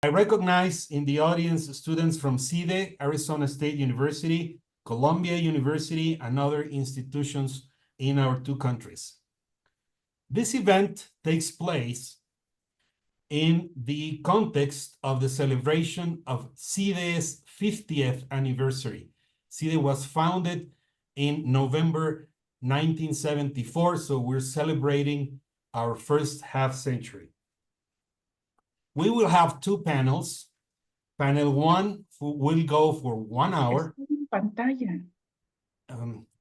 I recognize in the audience students from CIDE, Arizona State University, Columbia University, and other institutions in our two countries. This event takes place in the context of the celebration of CIDE's 50th anniversary. CIDE was founded in November 1974, so we're celebrating our first half century. We will have two panels. Panel one will go for 1 hour.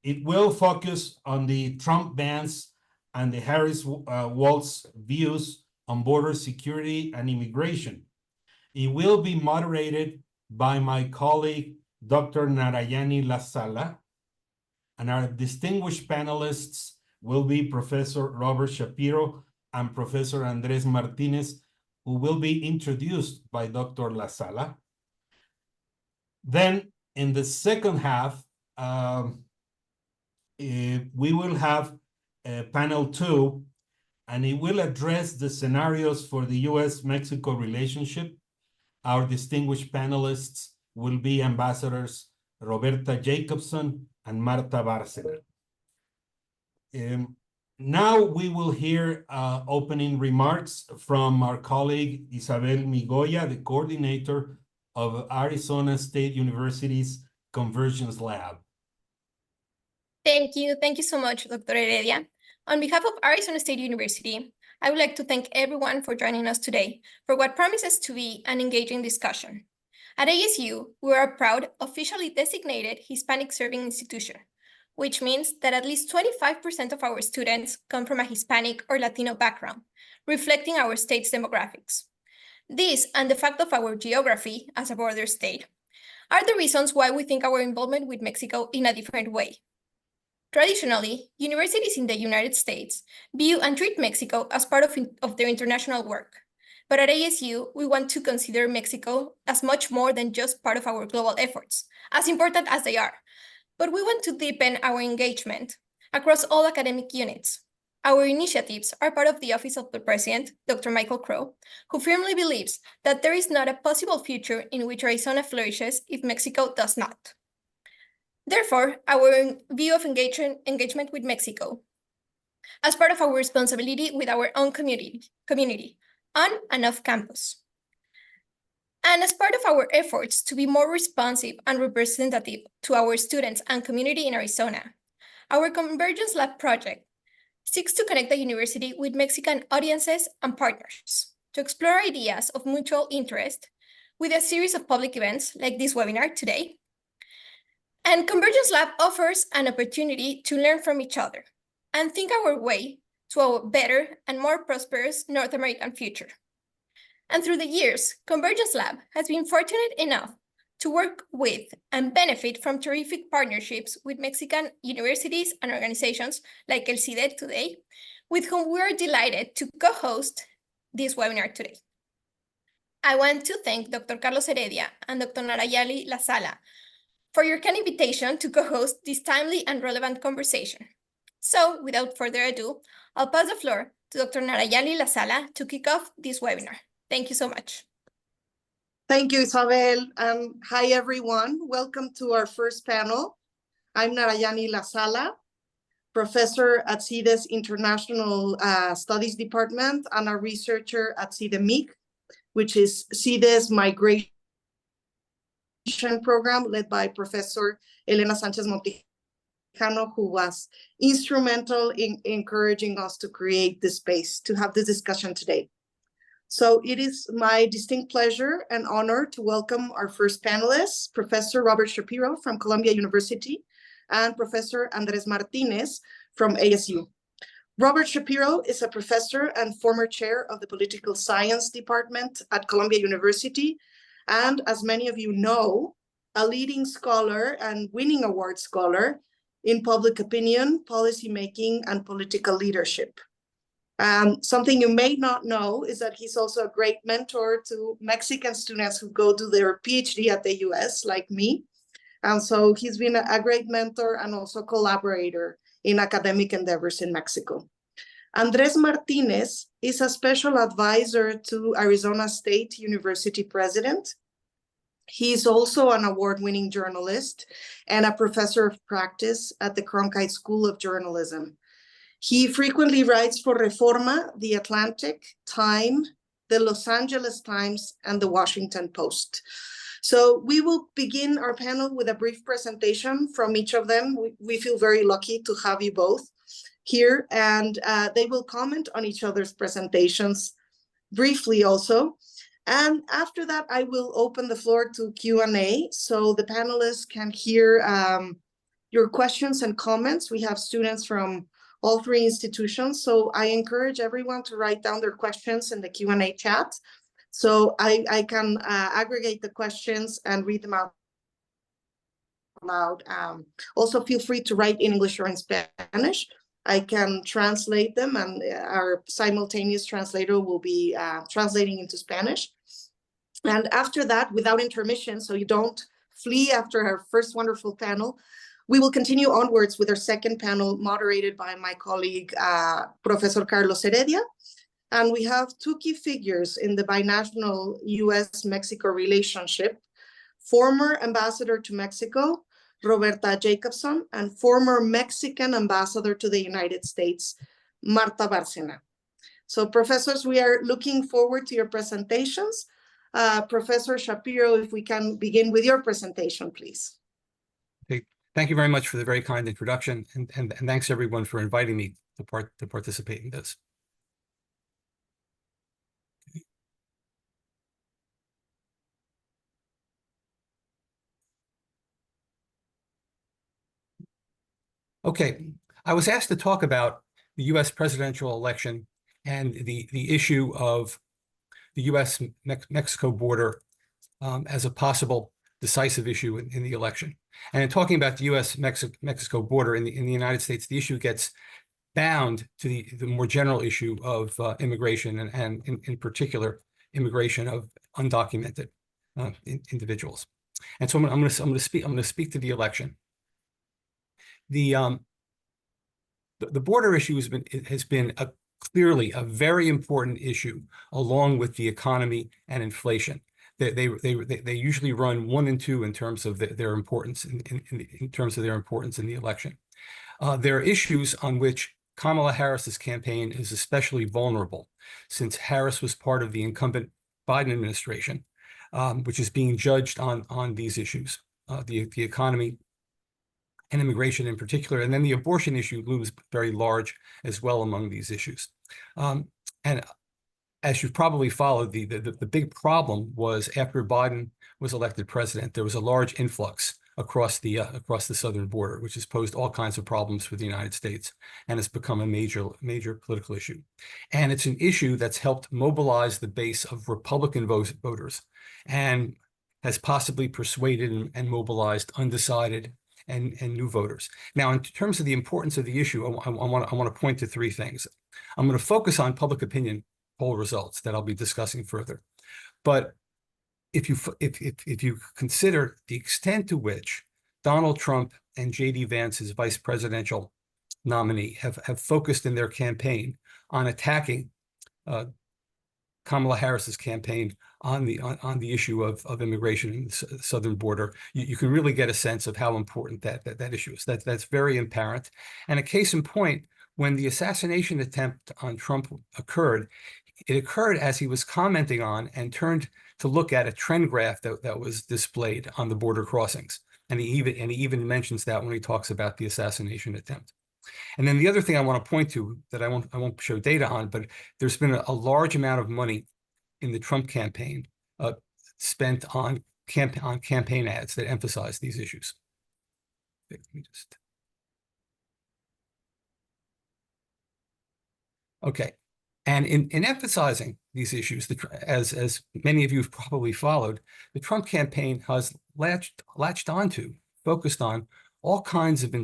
It will focus on the Trump bans and the Harris-Walz views on border security and immigration. It will be moderated by my colleague, Dr. Narayani Lasala, and our distinguished panelists will be Professor Robert Shapiro and Professor Andres Martinez, who will be introduced by Dr. Lasala. Then in the second half, we will have panel 2, and it will address the scenarios for the U.S.-Mexico relationship. Our distinguished panelists will be Ambassadors Roberta Jacobson and Marta Bárcena. Now we will hear opening remarks from our colleague Isabel Migoya, the coordinator of Arizona State University's Convergence Lab. Thank you. Thank you so much, Dr. Heredia. On behalf of Arizona State University, I would like to thank everyone for joining us today for what promises to be an engaging discussion. At ASU, we are a proud, officially designated Hispanic-serving institution, which means that at least 25% of our students come from a Hispanic or Latino background, reflecting our state's demographics. This and the fact of our geography as a border state are the reasons why we think our involvement with Mexico in a different way. Traditionally, universities in the United States view and treat Mexico as part of their international work. But at ASU, we want to consider Mexico as much more than just part of our global efforts, as important as they are. But we want to deepen our engagement across all academic units. Our initiatives are part of the Office of the President, Dr. Michael Crow, who firmly believes that there is not a possible future in which Arizona flourishes if Mexico does not. Therefore, our view of engagement with Mexico as part of our responsibility with our own community on and off campus, and as part of our efforts to be more responsive and representative to our students and community in Arizona, our Convergence Lab project seeks to connect the university with Mexican audiences and partners to explore ideas of mutual interest with a series of public events like this webinar today. And Convergence Lab offers an opportunity to learn from each other and think our way to a better and more prosperous North American future. And through the years, Convergence Lab has been fortunate enough to work with and benefit from terrific partnerships with Mexican universities and organizations like El CIDE today, with whom we are delighted to co-host this webinar today. I want to thank Dr. Carlos Heredia and Dr. Narayani Lasala for your kind invitation to co-host this timely and relevant conversation. So, without further ado, I'll pass the floor to Dr. Narayani Lasala to kick off this webinar. Thank you so much. Thank you, Isabel, and hi, everyone. Welcome to our first panel. I'm Narayani Lasala, professor at CIDE's International Studies Department and a researcher at CIDE-MIG, which is CIDE's Migration program led by Professor Elena Sanchez Montejano, who was instrumental in encouraging us to create this space to have this discussion today. So it is my distinct pleasure and honor to welcome our first panelists, Professor Robert Shapiro from Columbia University and Professor Andres Martinez from ASU. Robert Shapiro is a professor and former chair of the Political Science Department at Columbia University, and as many of you know, a leading scholar and winning award scholar in public opinion, policymaking, and political leadership. Something you may not know is that he's also a great mentor to Mexican students who go do their PhD at the US, like me. And so he's been a great mentor and also collaborator in academic endeavors in Mexico. Andres Martinez is a special advisor to Arizona State University president. He's also an award-winning journalist and a professor of practice at the Cronkite School of Journalism. He frequently writes for Reforma, The Atlantic, Time, the Los Angeles Times, and the Washington Post. So we will begin our panel with a brief presentation from each of them. We feel very lucky to have you both here, and they will comment on each other's presentations briefly also. And after that, I will open the floor to Q&A so the panelists can hear your questions and comments. We have students from all three institutions, so I encourage everyone to write down their questions in the Q&A chat so I can aggregate the questions and read them out loud. Also, feel free to write in English or in Spanish. I can translate them, and our simultaneous translator will be translating into Spanish. And after that, without intermission, so you don't flee after our first wonderful panel, we will continue onwards with our second panel moderated by my colleague, Professor Carlos Heredia. And we have two key figures in the binational US-Mexico relationship: former ambassador to Mexico, Roberta Jacobson, and former Mexican ambassador to the United States, Marta Bárcena. So professors, we are looking forward to your presentations. Professor Shapiro, if we can begin with your presentation, please. Okay. Thank you very much for the very kind introduction, and thanks everyone for inviting me to participate in this. Okay, I was asked to talk about the U.S. presidential election and the issue of the U.S.-Mexico border as a possible decisive issue in the election. And in talking about the U.S.-Mexico border in the United States, the issue gets bound to the more general issue of immigration and in particular, immigration of undocumented individuals. And so I'm going to speak to the election. The border issue has been clearly a very important issue, along with the economy and inflation. They usually run 1 and 2 in terms of their importance in terms of their importance in the election. There are issues on which Kamala Harris's campaign is especially vulnerable, since Harris was part of the incumbent Biden administration, which is being judged on these issues, the economy and immigration in particular. And then the abortion issue looms very large as well among these issues. And as you've probably followed, the big problem was after Biden was elected president, there was a large influx across the southern border, which has posed all kinds of problems for the United States and has become a major political issue. And it's an issue that's helped mobilize the base of Republican voters and has possibly persuaded and mobilized undecided and new voters. Now, in terms of the importance of the issue, I want to point to 3 things. I'm going to focus on public opinion poll results that I'll be discussing further. But if you consider the extent to which Donald Trump and J.D. Vance, his vice presidential nominee, have focused in their campaign on attacking Kamala Harris's campaign on the issue of immigration in the southern border, you can really get a sense of how important that issue is. That's very apparent. And a case in point, when the assassination attempt on Trump occurred, it occurred as he was commenting on and turned to look at a trend graph that was displayed on the border crossings. And he even mentions that when he talks about the assassination attempt. And then the other thing I want to point to that I won't show data on, but there's been a large amount of money in the Trump campaign spent on campaign ads that emphasize these issues. Let me just... Okay. And in emphasizing these issues, as many of you have probably followed, the Trump campaign has focused on all kinds of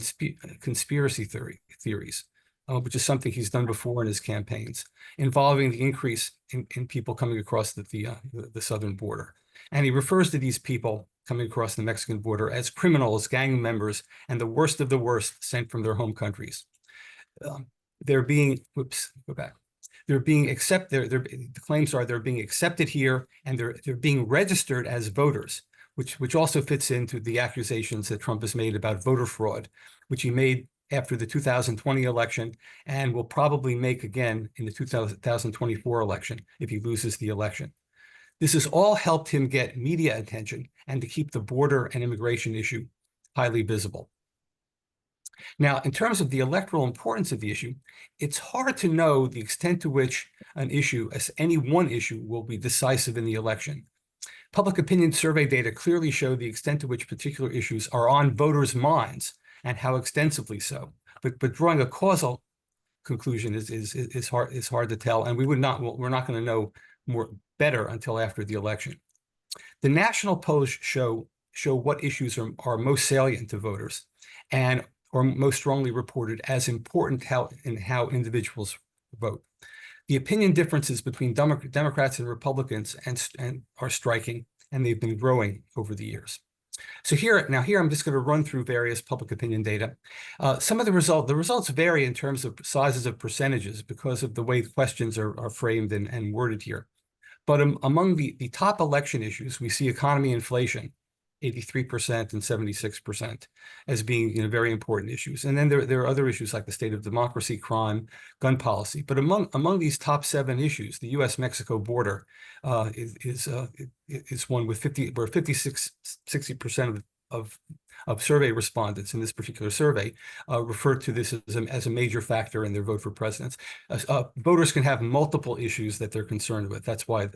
conspiracy theories, which is something he's done before in his campaigns, involving the increase in people coming across the southern border. And he refers to these people coming across the Mexican border as criminals, gang members, and the worst of the worst sent from their home countries. they're being, go back. They're being accepted, the claims are they're being accepted here, and they're being registered as voters, which also fits into the accusations that Trump has made about voter fraud, which he made after the 2020 election and will probably make again in the 2024 election if he loses the election. This has all helped him get media attention and to keep the border and immigration issue highly visible. Now, in terms of the electoral importance of the issue, it's hard to know the extent to which an issue, as any one issue, will be decisive in the election. Public opinion survey data clearly show the extent to which particular issues are on voters' minds and how extensively so. But drawing a causal conclusion is hard to tell, and we're not going to know better until after the election. The national polls show what issues are most salient to voters and or most strongly reported as important in how individuals vote. The opinion differences between Democrats and Republicans are striking, and they've been growing over the years. So here I'm just going to run through various public opinion data. Some of the results vary in terms of sizes of percentages because of the way the questions are framed and worded here. But among the top election issues, we see economy, inflation, 83% and 76% as being very important issues. And then there are other issues like the state of democracy, crime, gun policy. But among these top 7 issues, the U.S.-Mexico border is one with 60% of survey respondents in this particular survey refer to this as a major factor in their vote for presidents. Voters can have multiple issues that they're concerned with. That's why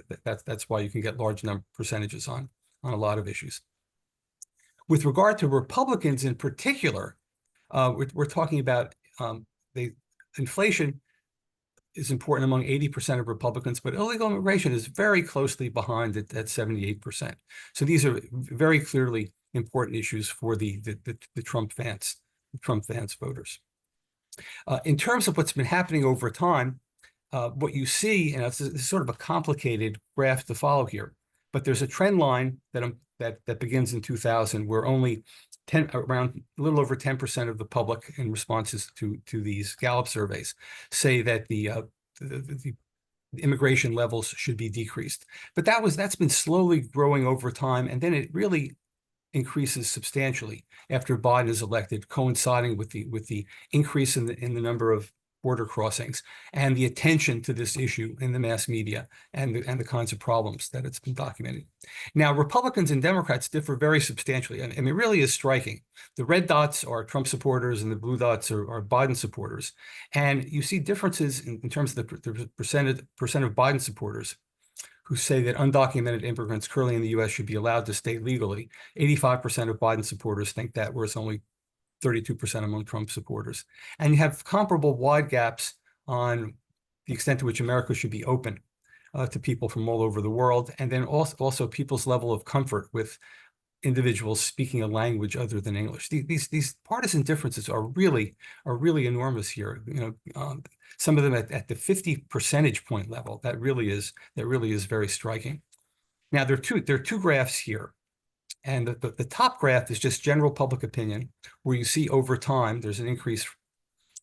you can get large percentages on a lot of issues. With regard to Republicans in particular, we're talking about the inflation is important among 80% of Republicans, but illegal immigration is very closely behind it at 78%. So these are very clearly important issues for the Trump fans voters. In terms of what's been happening over time, what you see, and it's sort of a complicated graph to follow here, but there's a trend line that begins in 2000, where only around a little over 10% of the public, in responses to these Gallup surveys, say that the immigration levels should be decreased. But that's been slowly growing over time, and then it really increases substantially after Biden is elected, coinciding with the increase in the number of border crossings and the attention to this issue in the mass media and the kinds of problems that it's been documented. Now, Republicans and Democrats differ very substantially. I mean, it really is striking. The red dots are Trump supporters and the blue dots are Biden supporters. And you see differences in terms of the percent of Biden supporters who say that undocumented immigrants currently in the U.S. should be allowed to stay legally. 85% of Biden supporters think that, whereas only 32% among Trump supporters. And you have comparable wide gaps on the extent to which America should be open to people from all over the world, and then also people's level of comfort with individuals speaking a language other than English. These partisan differences are really enormous here. Some of them at the 50 percentage point level. That really is very striking. Now there are two graphs here. And the top graph is just general public opinion, where you see over time there's an increase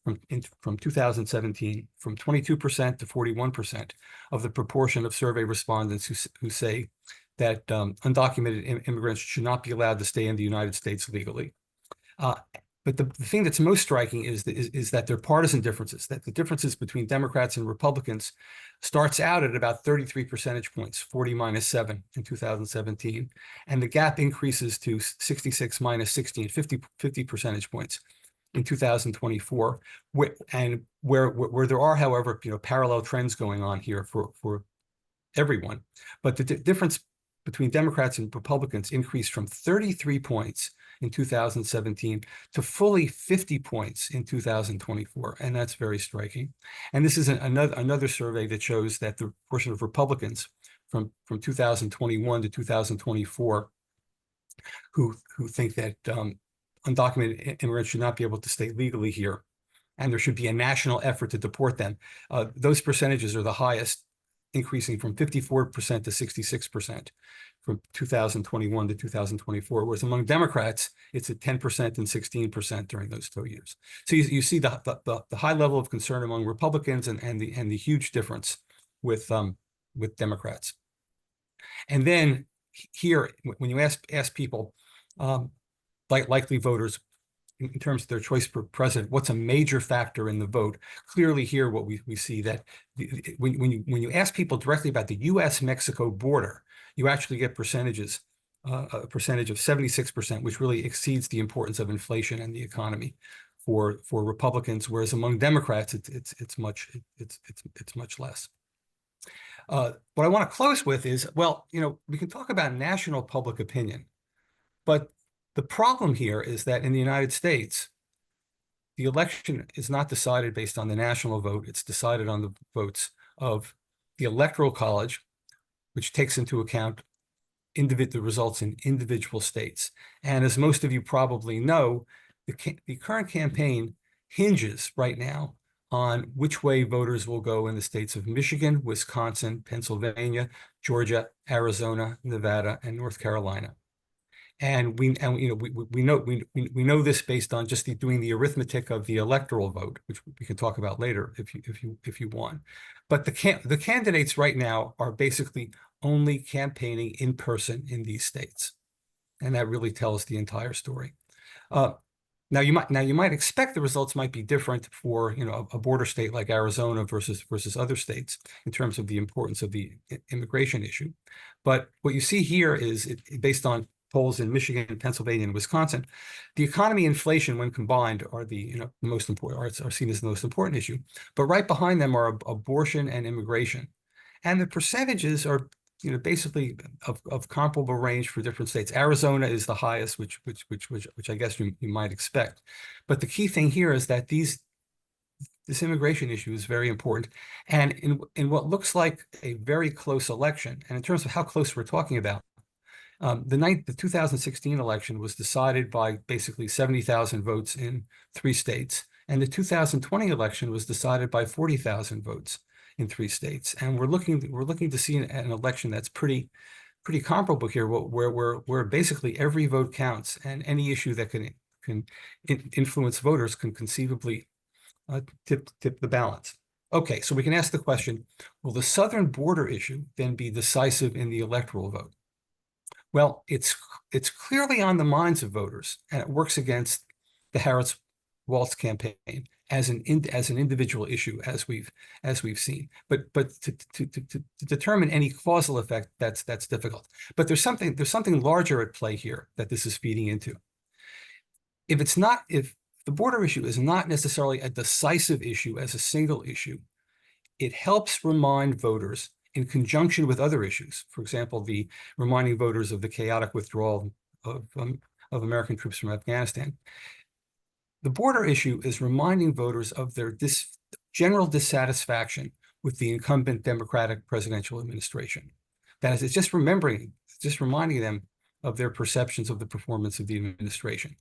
from 2017 from 22% to 41% of the proportion of survey respondents who say that undocumented immigrants should not be allowed to stay in the United States legally. But the thing that's most striking is that there are partisan differences, that the differences between Democrats and Republicans starts out at about 33 percentage points, 40 minus 7 in 2017. And the gap increases to 66 minus 16, 50 percentage points in 2024, where there are, however, parallel trends going on here for everyone. But the difference between Democrats and Republicans increased from 33 points in 2017 to fully 50 points in 2024, and that's very striking. And this is another survey that shows that the portion of Republicans from 2021 to 2024 who think that undocumented immigrants should not be able to stay legally here, and there should be a national effort to deport them. Those percentages are the highest increasing from 54% to 66% from 2021 to 2024, whereas among Democrats, it's at 10% and 16% during those 2 years. So you see the high level of concern among Republicans and the huge difference with Democrats. And then here, when you ask people, likely voters, in terms of their choice for president, what's a major factor in the vote? Clearly here, what we see that when you ask people directly about the U.S.-Mexico border, you actually get percentages, a percentage of 76%, which really exceeds the importance of inflation and the economy for Republicans, whereas among Democrats, it's much less. What I want to close with is, well, we can talk about national public opinion, but the problem here is that in the United States, the election is not decided based on the national vote. It's decided on the votes of the Electoral College, which takes into account the results in individual states. And as most of you probably know, the current campaign hinges right now on which way voters will go in the states of Michigan, Wisconsin, Pennsylvania, Georgia, Arizona, Nevada, and North Carolina. And we know this based on just doing the arithmetic of the electoral vote, which we can talk about later if you want. But the candidates right now are basically only campaigning in person in these states, and that really tells the entire story. Now you might expect the results might be different for a border state like Arizona versus other states in terms of the importance of the immigration issue. But what you see here is based on polls in Michigan, Pennsylvania, and Wisconsin, the economy and inflation, when combined, are the most important, are seen as the most important issue. But right behind them are abortion and immigration, and the percentages are basically of comparable range for different states. Arizona is the highest, which I guess you might expect. But the key thing here is that this immigration issue is very important, and in what looks like a very close election, and in terms of how close we're talking about. The 2016 election was decided by basically 70,000 votes in 3 states, and the 2020 election was decided by 40,000 votes in 3 states. And we're looking to see an election that's pretty comparable here, where basically every vote counts, and any issue that can influence voters can conceivably tip the balance. Okay, so we can ask the question: will the southern border issue then be decisive in the electoral vote? Well, it's clearly on the minds of voters, and it works against the Harris-Walz campaign as an individual issue, as we've seen. But to determine any causal effect, that's difficult. But there's something larger at play here that this is feeding into. If the border issue is not necessarily a decisive issue as a single issue, it helps remind voters in conjunction with other issues. For example, reminding voters of the chaotic withdrawal of American troops from Afghanistan. The border issue is reminding voters of their general dissatisfaction with the incumbent Democratic presidential administration. That is, it's just reminding them of their perceptions of the performance of the administration.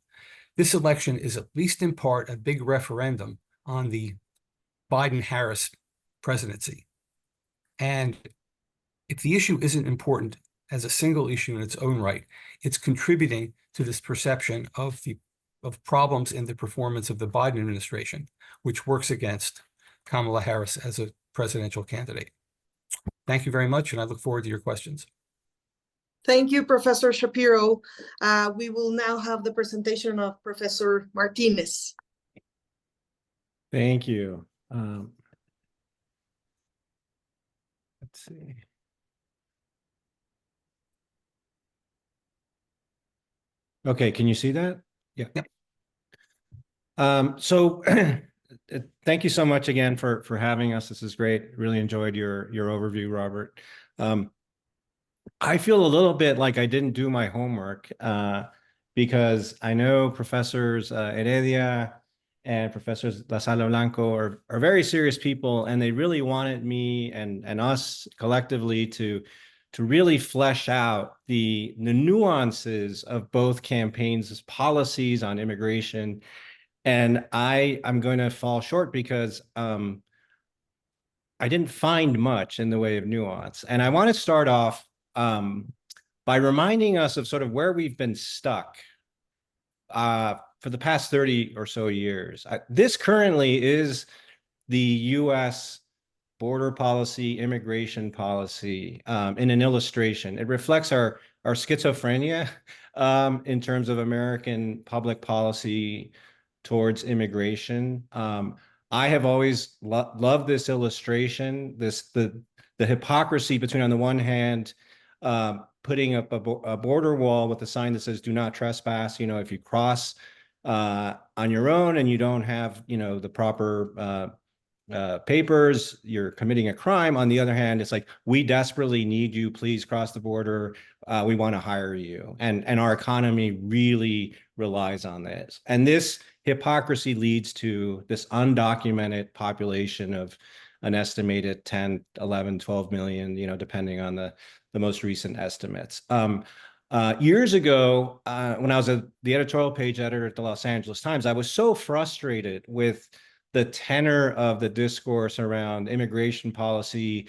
This election is, at least in part, a big referendum on the Biden-Harris presidency. And if the issue isn't important as a single issue in its own right, it's contributing to this perception of problems in the performance of the Biden administration, which works against Kamala Harris as a presidential candidate. Thank you very much, and I look forward to your questions. Thank you, Professor Shapiro. We will now have the presentation of Professor Martinez. Thank you. Let's see. Okay, can you see that? Yeah. Yep. So thank you so much again for having us. This is great. Really enjoyed your overview, Robert. I feel a little bit like I didn't do my homework because I know Professors Heredia and Professors La Sala Blanco are very serious people, and they really wanted me and us collectively to really flesh out the nuances of both campaigns' policies on immigration. And I'm going to fall short because I didn't find much in the way of nuance. And I want to start off by reminding us of sort of where we've been stuck for the past 30 or so years. This currently is the U.S. border policy, immigration policy in an illustration. It reflects our schizophrenia in terms of American public policy towards immigration. I have always loved this illustration, the hypocrisy between, on the one hand, putting up a border wall with a sign that says "Do not trespass." If you cross on your own and you don't have, the proper papers, you're committing a crime. On the other hand, it's like, we desperately need you. Please cross the border. We want to hire you. And our economy really relies on this. And this hypocrisy leads to this undocumented population of an estimated 10, 11, 12 million, depending on the most recent estimates. Years ago, when I was the editorial page editor at the Los Angeles Times, I was so frustrated with the tenor of the discourse around immigration policy.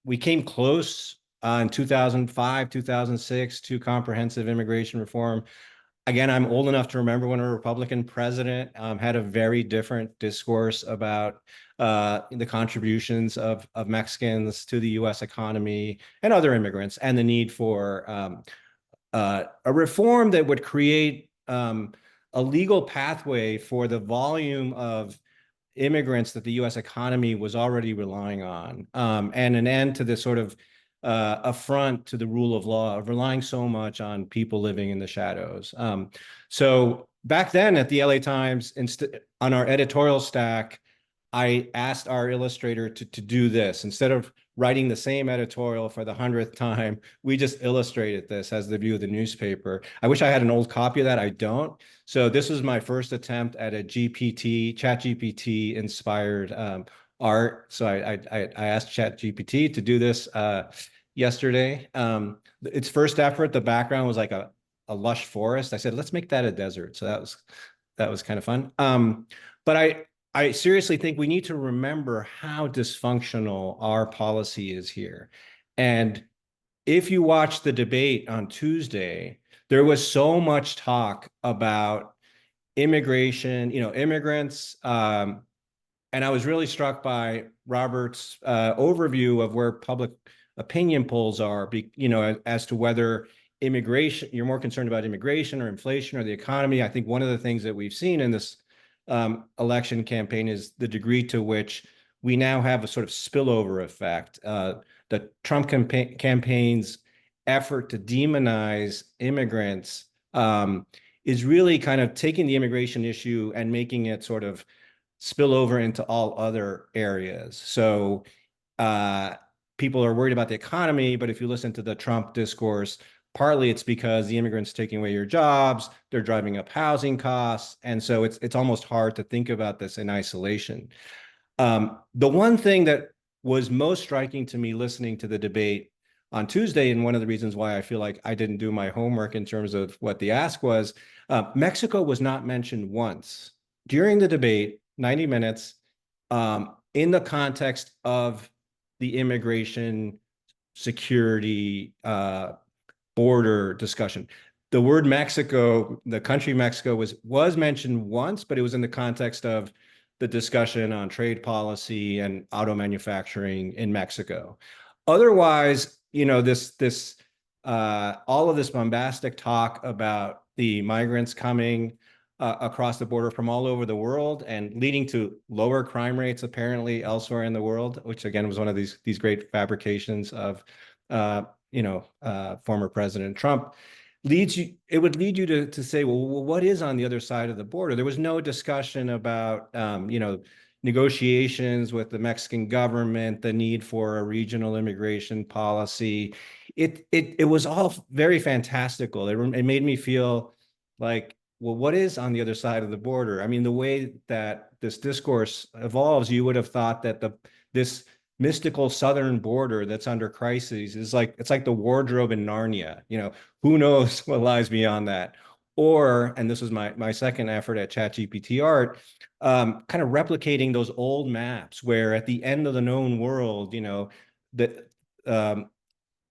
We came close in 2005, 2006 to comprehensive immigration reform. Again, I'm old enough to remember when a Republican president had a very different discourse about the contributions of Mexicans to the U.S. economy and other immigrants, and the need for a reform that would create a legal pathway for the volume of immigrants that the U.S. economy was already relying on, and an end to this sort of affront to the rule of law of relying so much on people living in the shadows. So back then at the LA Times, on our editorial stack, I asked our illustrator to do this. Instead of writing the same editorial for the 100th time, we just illustrated this as the view of the newspaper. I wish I had an old copy of that. I don't. So this was my first attempt at a ChatGPT inspired art. So I asked ChatGPT to do this yesterday. Its first effort, the background was like a lush forest. I said, let's make that a desert. So that was kind of fun. But I seriously think we need to remember how dysfunctional our policy is here. And if you watch the debate on Tuesday, there was so much talk about immigration, immigrants. And I was really struck by Robert's overview of where public opinion polls are, as to whether immigration, you're more concerned about immigration or inflation or the economy. I think one of the things that we've seen in this election campaign is the degree to which we now have a sort of spillover effect. The Trump campaign's effort to demonize immigrants is really kind of taking the immigration issue and making it sort of spill over into all other areas. So people are worried about the economy, but if you listen to the Trump discourse, partly it's because the immigrants taking away your jobs, they're driving up housing costs. And so it's almost hard to think about this in isolation. The one thing that was most striking to me listening to the debate on Tuesday, and one of the reasons why I feel like I didn't do my homework in terms of what the ask was, Mexico was not mentioned once during the debate, 90 minutes, in the context of the immigration, security, border discussion. The word Mexico, the country Mexico was mentioned once, but it was in the context of the discussion on trade policy and auto manufacturing in Mexico. Otherwise, all of this bombastic talk about the migrants coming across the border from all over the world and leading to lower crime rates apparently elsewhere in the world, which again was one of these great fabrications of former President Trump, it would lead you to say, well, what is on the other side of the border? There was no discussion about, negotiations with the Mexican government, the need for a regional immigration policy. It was all very fantastical. It made me feel like, well, what is on the other side of the border? I mean, the way that this discourse evolves, you would have thought that this mystical southern border that's under crises is it's like the wardrobe in Narnia. Who knows what lies beyond that? or, and this was my second effort at ChatGPT Art, kind of replicating those old maps where at the end of the known world, you know, the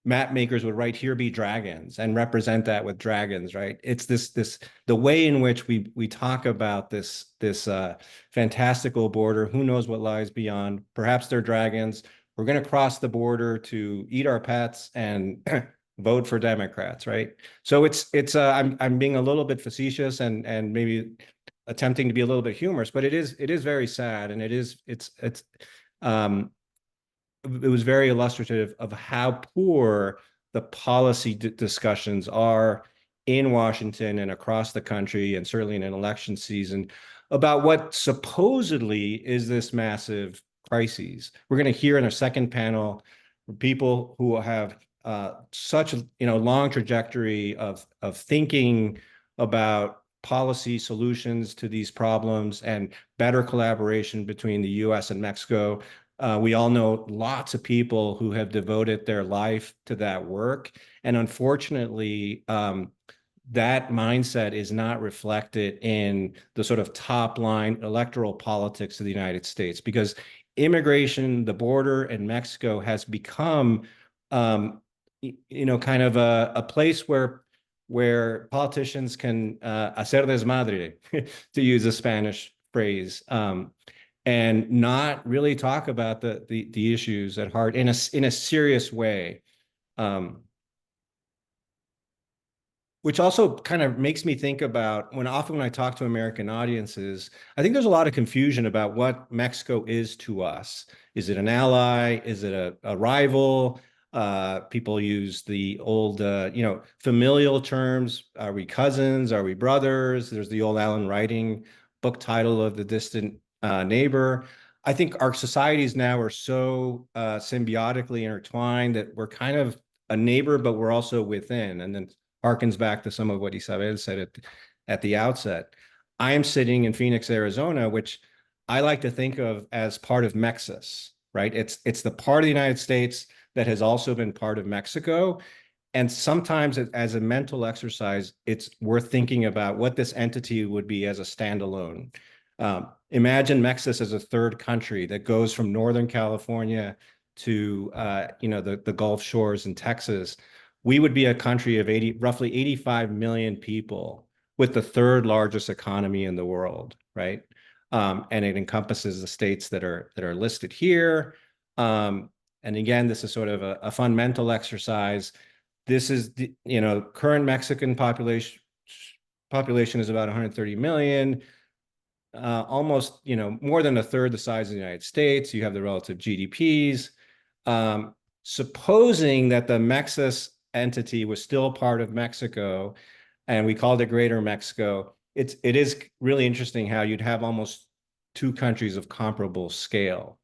map makers would write, "Here be dragons," and represent that with dragons, right? It's the way in which we talk about this fantastical border. Who knows what lies beyond? Perhaps they're dragons. We're going to cross the border to eat our pets and vote for Democrats, right? So I'm being a little bit facetious and maybe attempting to be a little bit humorous, but it is very sad, and it was very illustrative of how poor the policy discussions are in Washington and across the country, and certainly in an election season, about what supposedly is this massive crises. We're going to hear in our second panel people who have such a long trajectory of thinking about policy solutions to these problems and better collaboration between the U.S. and Mexico. We all know lots of people who have devoted their life to that work, and unfortunately, that mindset is not reflected in the sort of top line electoral politics of the United States, because immigration, the border, and Mexico has become, kind of a place where politicians can hacer desmadre, to use a Spanish phrase, and not really talk about the issues at heart in a serious way. Which also kind of makes me think about when I talk to American audiences, I think there's a lot of confusion about what Mexico is to us. Is it an ally? Is it a rival? People use the old, familial terms. Are we cousins? Are we brothers? There's the old Alan Riding book title of The Distant Neighbor. I think our societies now are so symbiotically intertwined that we're kind of a neighbor, but we're also within. And then harkens back to some of what Isabel said at the outset. I am sitting in Phoenix, Arizona, which I like to think of as part of Mexis, right? It's the part of the United States that has also been part of Mexico. And sometimes as a mental exercise, it's worth thinking about what this entity would be as a standalone. Imagine Mexis as a third country that goes from Northern California to the Gulf shores in Texas. We would be a country of roughly 85 million people with the third largest economy in the world, right? And it encompasses the states that are listed here. And again, this is sort of a fun mental exercise. This is the current Mexican population is about 130 million. Almost more than a third the size of the United States. You have the relative GDPs. Supposing that the Mexis entity was still part of Mexico, and we called it Greater Mexico, it is really interesting how you'd have almost two countries of comparable scale.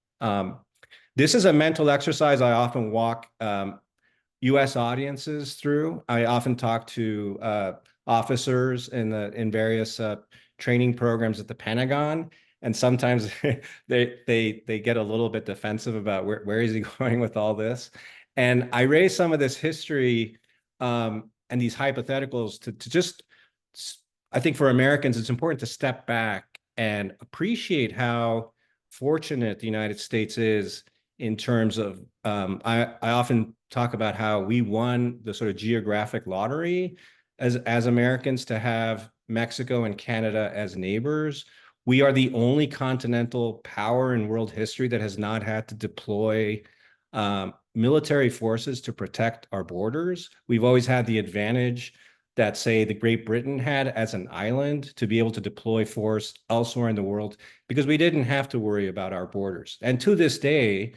This is a mental exercise I often walk U.S. audiences through. I often talk to officers in various training programs at the Pentagon, and sometimes they get a little bit defensive about where is he going with all this. And I raise some of this history and these hypotheticals to just, I think for Americans, it's important to step back and appreciate how fortunate the United States is in terms of, I often talk about how we won the sort of geographic lottery as Americans to have Mexico and Canada as neighbors. We are the only continental power in world history that has not had to deploy military forces to protect our borders. We've always had the advantage that, say, the Great Britain had as an island to be able to deploy force elsewhere in the world because we didn't have to worry about our borders. And to this day,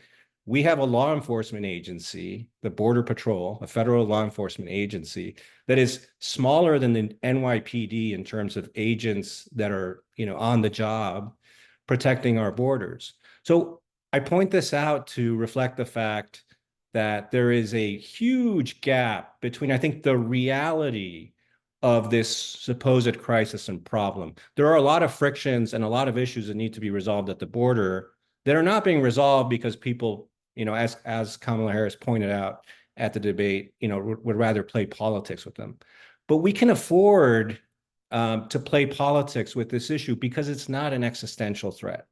we have a law enforcement agency, the Border Patrol, a federal law enforcement agency that is smaller than the NYPD in terms of agents that are, on the job protecting our borders. So I point this out to reflect the fact that there is a huge gap between, I think, the reality of this supposed crisis and problem. There are a lot of frictions and a lot of issues that need to be resolved at the border that are not being resolved because people, as Kamala Harris pointed out at the debate, would rather play politics with them. But we can afford to play politics with this issue because it's not an existential threat.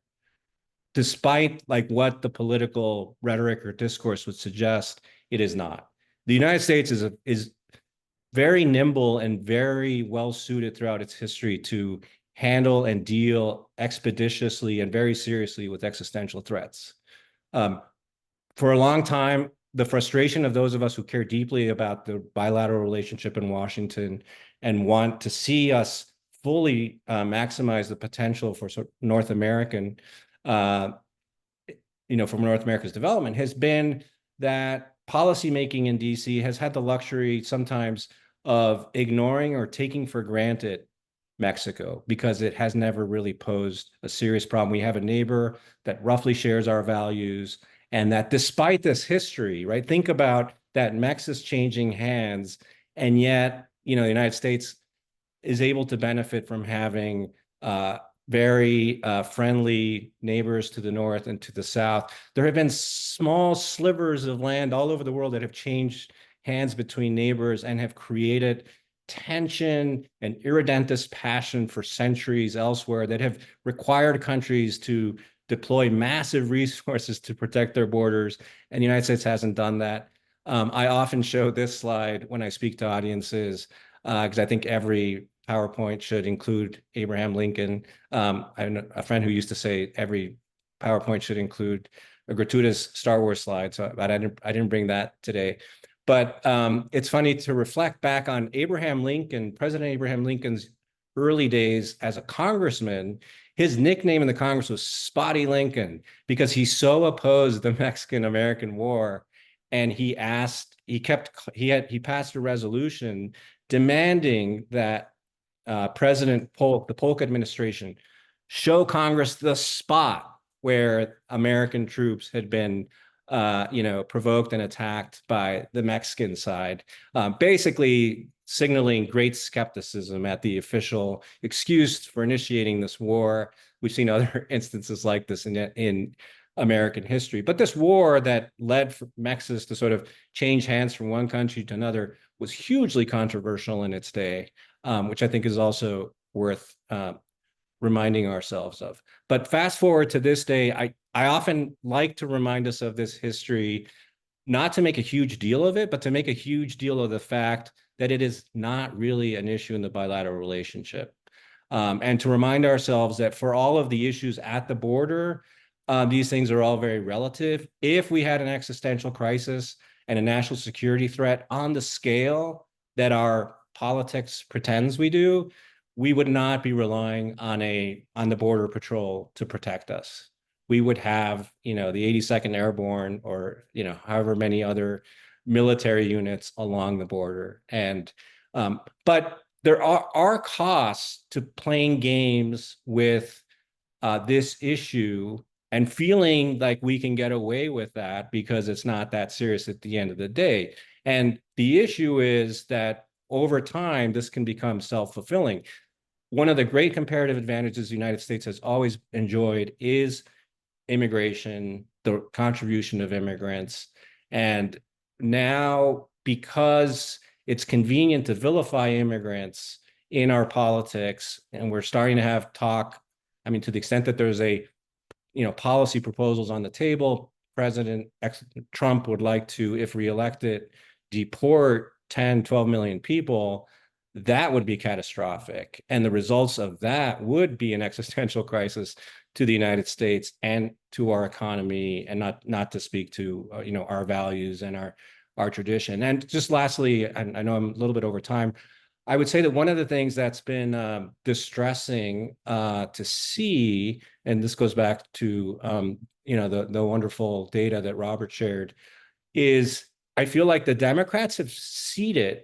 Despite like what the political rhetoric or discourse would suggest, it is not. The United States is very nimble and very well suited throughout its history to handle and deal expeditiously and very seriously with existential threats. For a long time, the frustration of those of us who care deeply about the bilateral relationship in Washington and want to see us fully maximize the potential for North American, for North America's development has been that policymaking in DC has had the luxury sometimes of ignoring or taking for granted Mexico because it has never really posed a serious problem. We have a neighbor that roughly shares our values, and that despite this history, right, think about that Mex is changing hands, and yet, the United States is able to benefit from having very friendly neighbors to the north and to the south. There have been small slivers of land all over the world that have changed hands between neighbors and have created tension and irredentist passion for centuries elsewhere that have required countries to deploy massive resources to protect their borders, and the United States hasn't done that. I often show this slide when I speak to audiences because I think every PowerPoint should include Abraham Lincoln. I have a friend who used to say every PowerPoint should include a gratuitous Star Wars slide, but I didn't bring that today. But it's funny to reflect back on Abraham Lincoln, President Abraham Lincoln's early days as a congressman. His nickname in the Congress was Spotty Lincoln because he so opposed the Mexican-American War, and he passed a resolution demanding that President Polk, the Polk administration, show Congress the spot where American troops had been provoked and attacked by the Mexican side, basically signaling great skepticism at the official excuse for initiating this war. We've seen other instances like this in American history. But this war that led Mexis to sort of change hands from one country to another was hugely controversial in its day, which I think is also worth reminding ourselves of. But fast forward to this day, I often like to remind us of this history, not to make a huge deal of it, but to make a huge deal of the fact that it is not really an issue in the bilateral relationship. And to remind ourselves that for all of the issues at the border, these things are all very relative. If we had an existential crisis and a national security threat on the scale that our politics pretends we do, we would not be relying on the Border Patrol to protect us. We would have, the 82nd Airborne or, however many other military units along the border. And, but there are costs to playing games with this issue and feeling like we can get away with that because it's not that serious at the end of the day. And the issue is that over time, this can become self-fulfilling. One of the great comparative advantages the United States has always enjoyed is immigration, the contribution of immigrants. And now, because it's convenient to vilify immigrants in our politics, and we're starting to have talk, to the extent that there's policy proposals on the table, President Trump would like to, if reelected, deport 10, 12 million people. That would be catastrophic. And the results of that would be an existential crisis to the United States and to our economy, and not to speak to our values and our tradition. And just lastly, and I know I'm a little bit over time, I would say that one of the things that's been distressing to see, and this goes back to the wonderful data that Robert shared, is I feel like the Democrats have ceded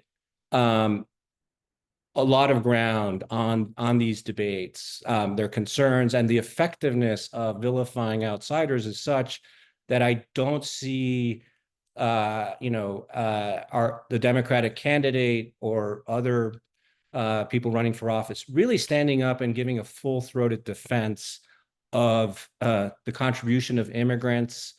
a lot of ground on these debates. Their concerns and the effectiveness of vilifying outsiders is such that I don't see the Democratic candidate or other people running for office really standing up and giving a full-throated defense of the contribution of immigrants.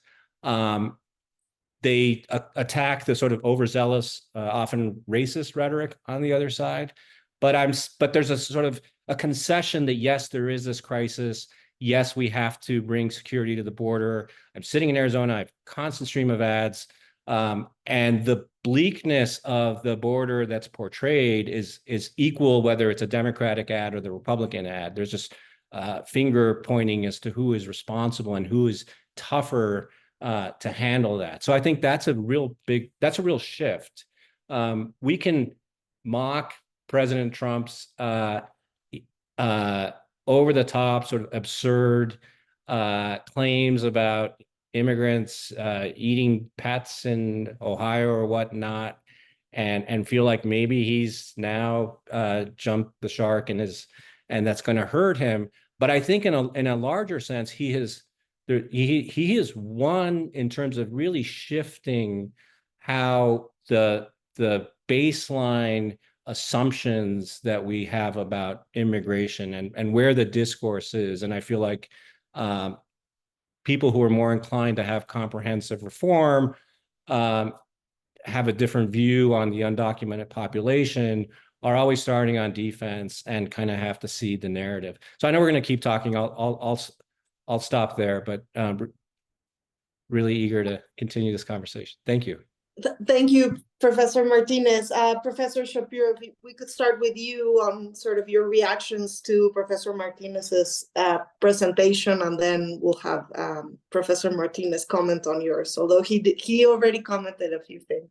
They attack the sort of overzealous, often racist rhetoric on the other side. but there's a sort of a concession that yes, there is this crisis. Yes, we have to bring security to the border. I'm sitting in Arizona. I have a constant stream of ads. And the bleakness of the border that's portrayed is equal, whether it's a Democratic ad or the Republican ad. There's just finger pointing as to who is responsible and who is tougher to handle that. So I think that's a real shift. We can mock President Trump's over the top, sort of absurd claims about immigrants eating pets in Ohio or whatnot, and feel like maybe he's now jumped the shark and that's going to hurt him. But I think in a larger sense, he has won in terms of really shifting how the baseline assumptions that we have about immigration and where the discourse is. And I feel like people who are more inclined to have comprehensive reform have a different view on the undocumented population, are always starting on defense and kind of have to cede the narrative. So I know we're going to keep talking. I'll stop there, but really eager to continue this conversation. Thank you. Thank you, Professor Martinez. Professor Shapiro, if we could start with you on sort of your reactions to Professor Martinez's presentation, and then we'll have Professor Martinez comment on yours, although he already commented a few things.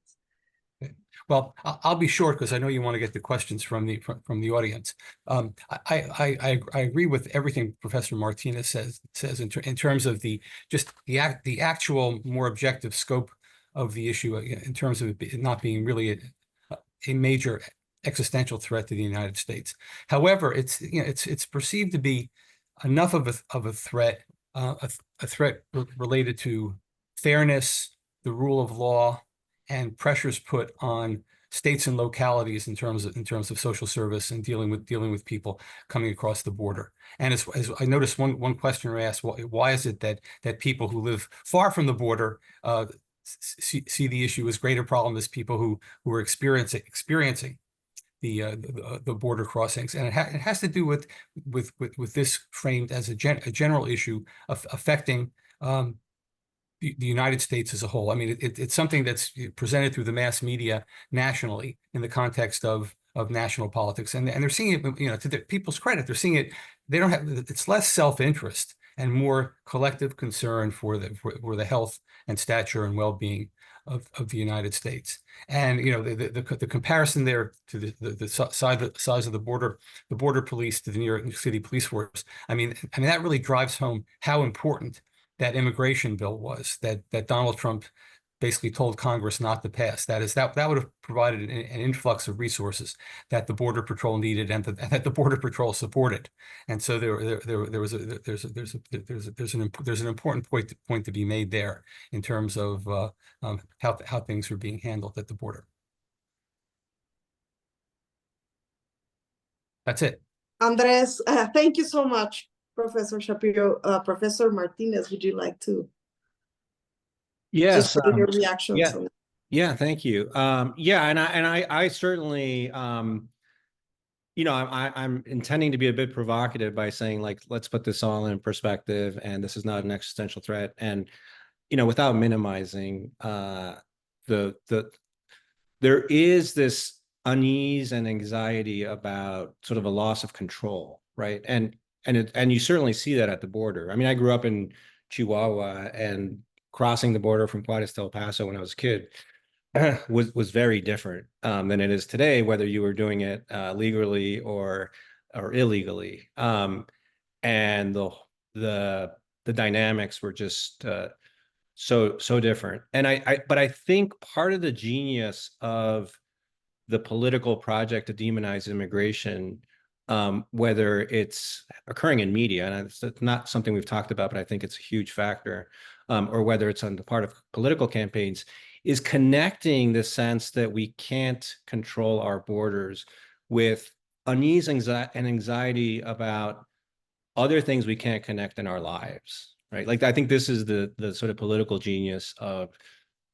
Well, I'll be short because I know you want to get the questions from the audience. I agree with everything Professor Martinez says in terms of the actual more objective scope of the issue in terms of it not being really a major existential threat to the United States. However, it's perceived to be enough of a threat, a threat related to fairness, the rule of law, and pressures put on states and localities in terms of social service and dealing with people coming across the border. And as I noticed, one questioner asked, why is it that people who live far from the border see the issue as greater problem as people who are experiencing the border crossings? And it has to do with this framed as a general issue of affecting the United States as a whole. I mean, it's something that's presented through the mass media nationally in the context of national politics, and they're seeing it. To the people's credit, they're seeing it. They don't have. It's less self-interest and more collective concern for the health and stature and well-being of the United States. And the comparison there to the size of the border police to the New York City police force. I mean that really drives home how important that immigration bill was that Donald Trump basically told Congress not to pass. That would have provided an influx of resources that the Border Patrol needed and that the Border Patrol supported. And so there's an important point to be made there in terms of how things are being handled at the border. That's it. Andres, thank you so much, Professor Shapiro. Professor Martinez, would you like to? Yes. Just your reactions. Yeah. Thank you. And I certainly, I'm intending to be a bit provocative by saying, like, let's put this all in perspective, and this is not an existential threat. And, without minimizing there is this unease and anxiety about sort of a loss of control, right? And you certainly see that at the border. I mean, I grew up in Chihuahua, and crossing the border from Juarez to El Paso when I was a kid was very different than it is today, whether you were doing it legally or illegally. And the dynamics were just so different. But I think part of the genius of the political project to demonize immigration, whether it's occurring in media, and it's not something we've talked about, but I think it's a huge factor, or whether it's on the part of political campaigns, is connecting the sense that we can't control our borders with unease and anxiety about other things we can't connect in our lives, right? Like, I think this is the sort of political genius of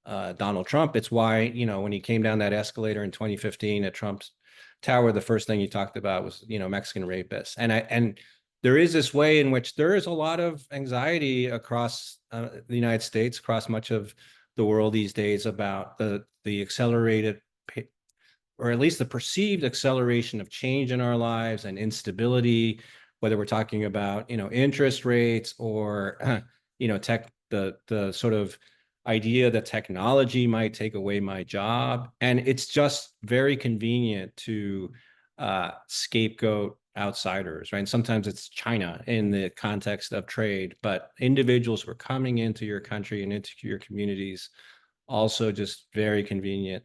Donald Trump. It's why, when he came down that escalator in 2015 at Trump's tower, the first thing you talked about was, Mexican rapists. And there is this way in which there is a lot of anxiety across the United States, across much of the world these days about the accelerated, or at least the perceived acceleration of change in our lives and instability, whether we're talking about, interest rates or, the sort of idea that technology might take away my job. And it's just very convenient to scapegoat outsiders, right? And sometimes it's China in the context of trade, but individuals who are coming into your country and into your communities, also just very convenient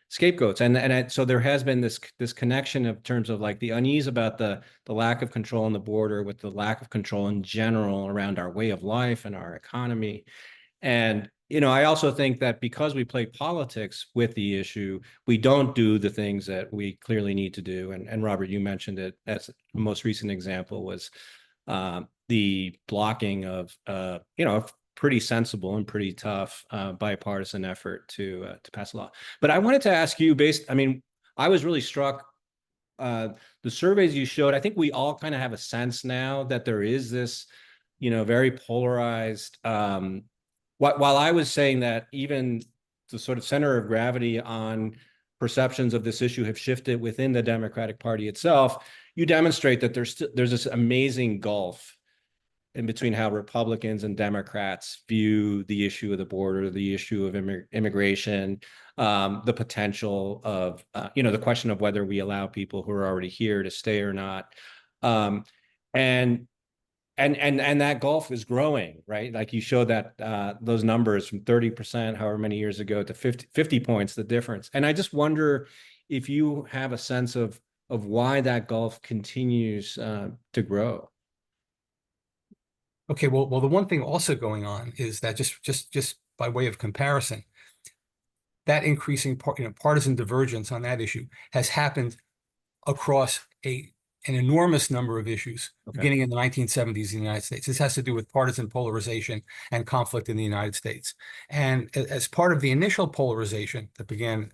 scapegoats. And so there has been this connection in terms of like the unease about the lack of control on the border with the lack of control in general around our way of life and our economy. And, I also think that because we play politics with the issue, we don't do the things that we clearly need to do. And Robert, you mentioned it as the most recent example was the blocking of, a pretty sensible and pretty tough bipartisan effort to pass a law. But I wanted to ask you I was really struck, the surveys you showed, I think we all kind of have a sense now that there is this, very polarized, while I was saying that even the sort of center of gravity on perceptions of this issue have shifted within the Democratic Party itself, you demonstrate that there's this amazing gulf in between how Republicans and Democrats view the issue of the border, the issue of immigration, the potential of, the question of whether we allow people who are already here to stay or not. And that gulf is growing, right? Like you showed that those numbers from 30%, however many years ago, to 50 points, the difference. And I just wonder if you have a sense of why that gulf continues to grow. Okay, well, the one thing also going on is that just by way of comparison, that increasing partisan divergence on that issue has happened across an enormous number of issues, beginning in the 1970s in the United States. This has to do with partisan polarization and conflict in the United States. And as part of the initial polarization that began,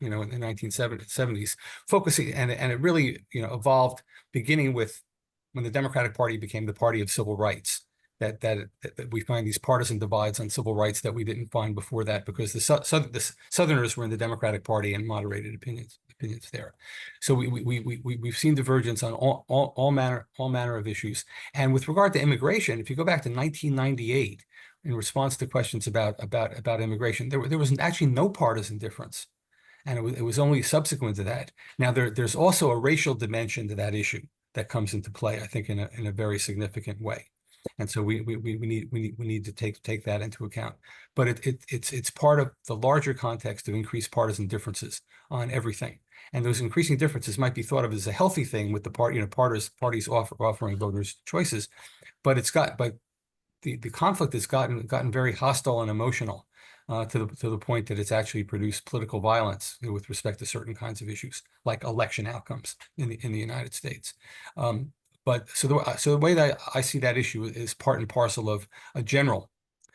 in the 1970s, focusing, and it really, evolved beginning with when the Democratic Party became the party of civil rights. That we find these partisan divides on civil rights that we didn't find before that, because the Southerners were in the Democratic Party and moderated opinions there. So we've seen divergence on all manner of issues. And with regard to immigration, if you go back to 1998, in response to questions about immigration, there was actually no partisan difference, and it was only subsequent to that. Now there's also a racial dimension to that issue that comes into play, I think, in a very significant way. And so we need to take that into account. But it's part of the larger context of increased partisan differences on everything. And those increasing differences might be thought of as a healthy thing with the parties offering voters choices, but the conflict has gotten very hostile and emotional to the point that it's actually produced political violence with respect to certain kinds of issues, like election outcomes in the United States. But so the way that I see that issue is part and parcel of a general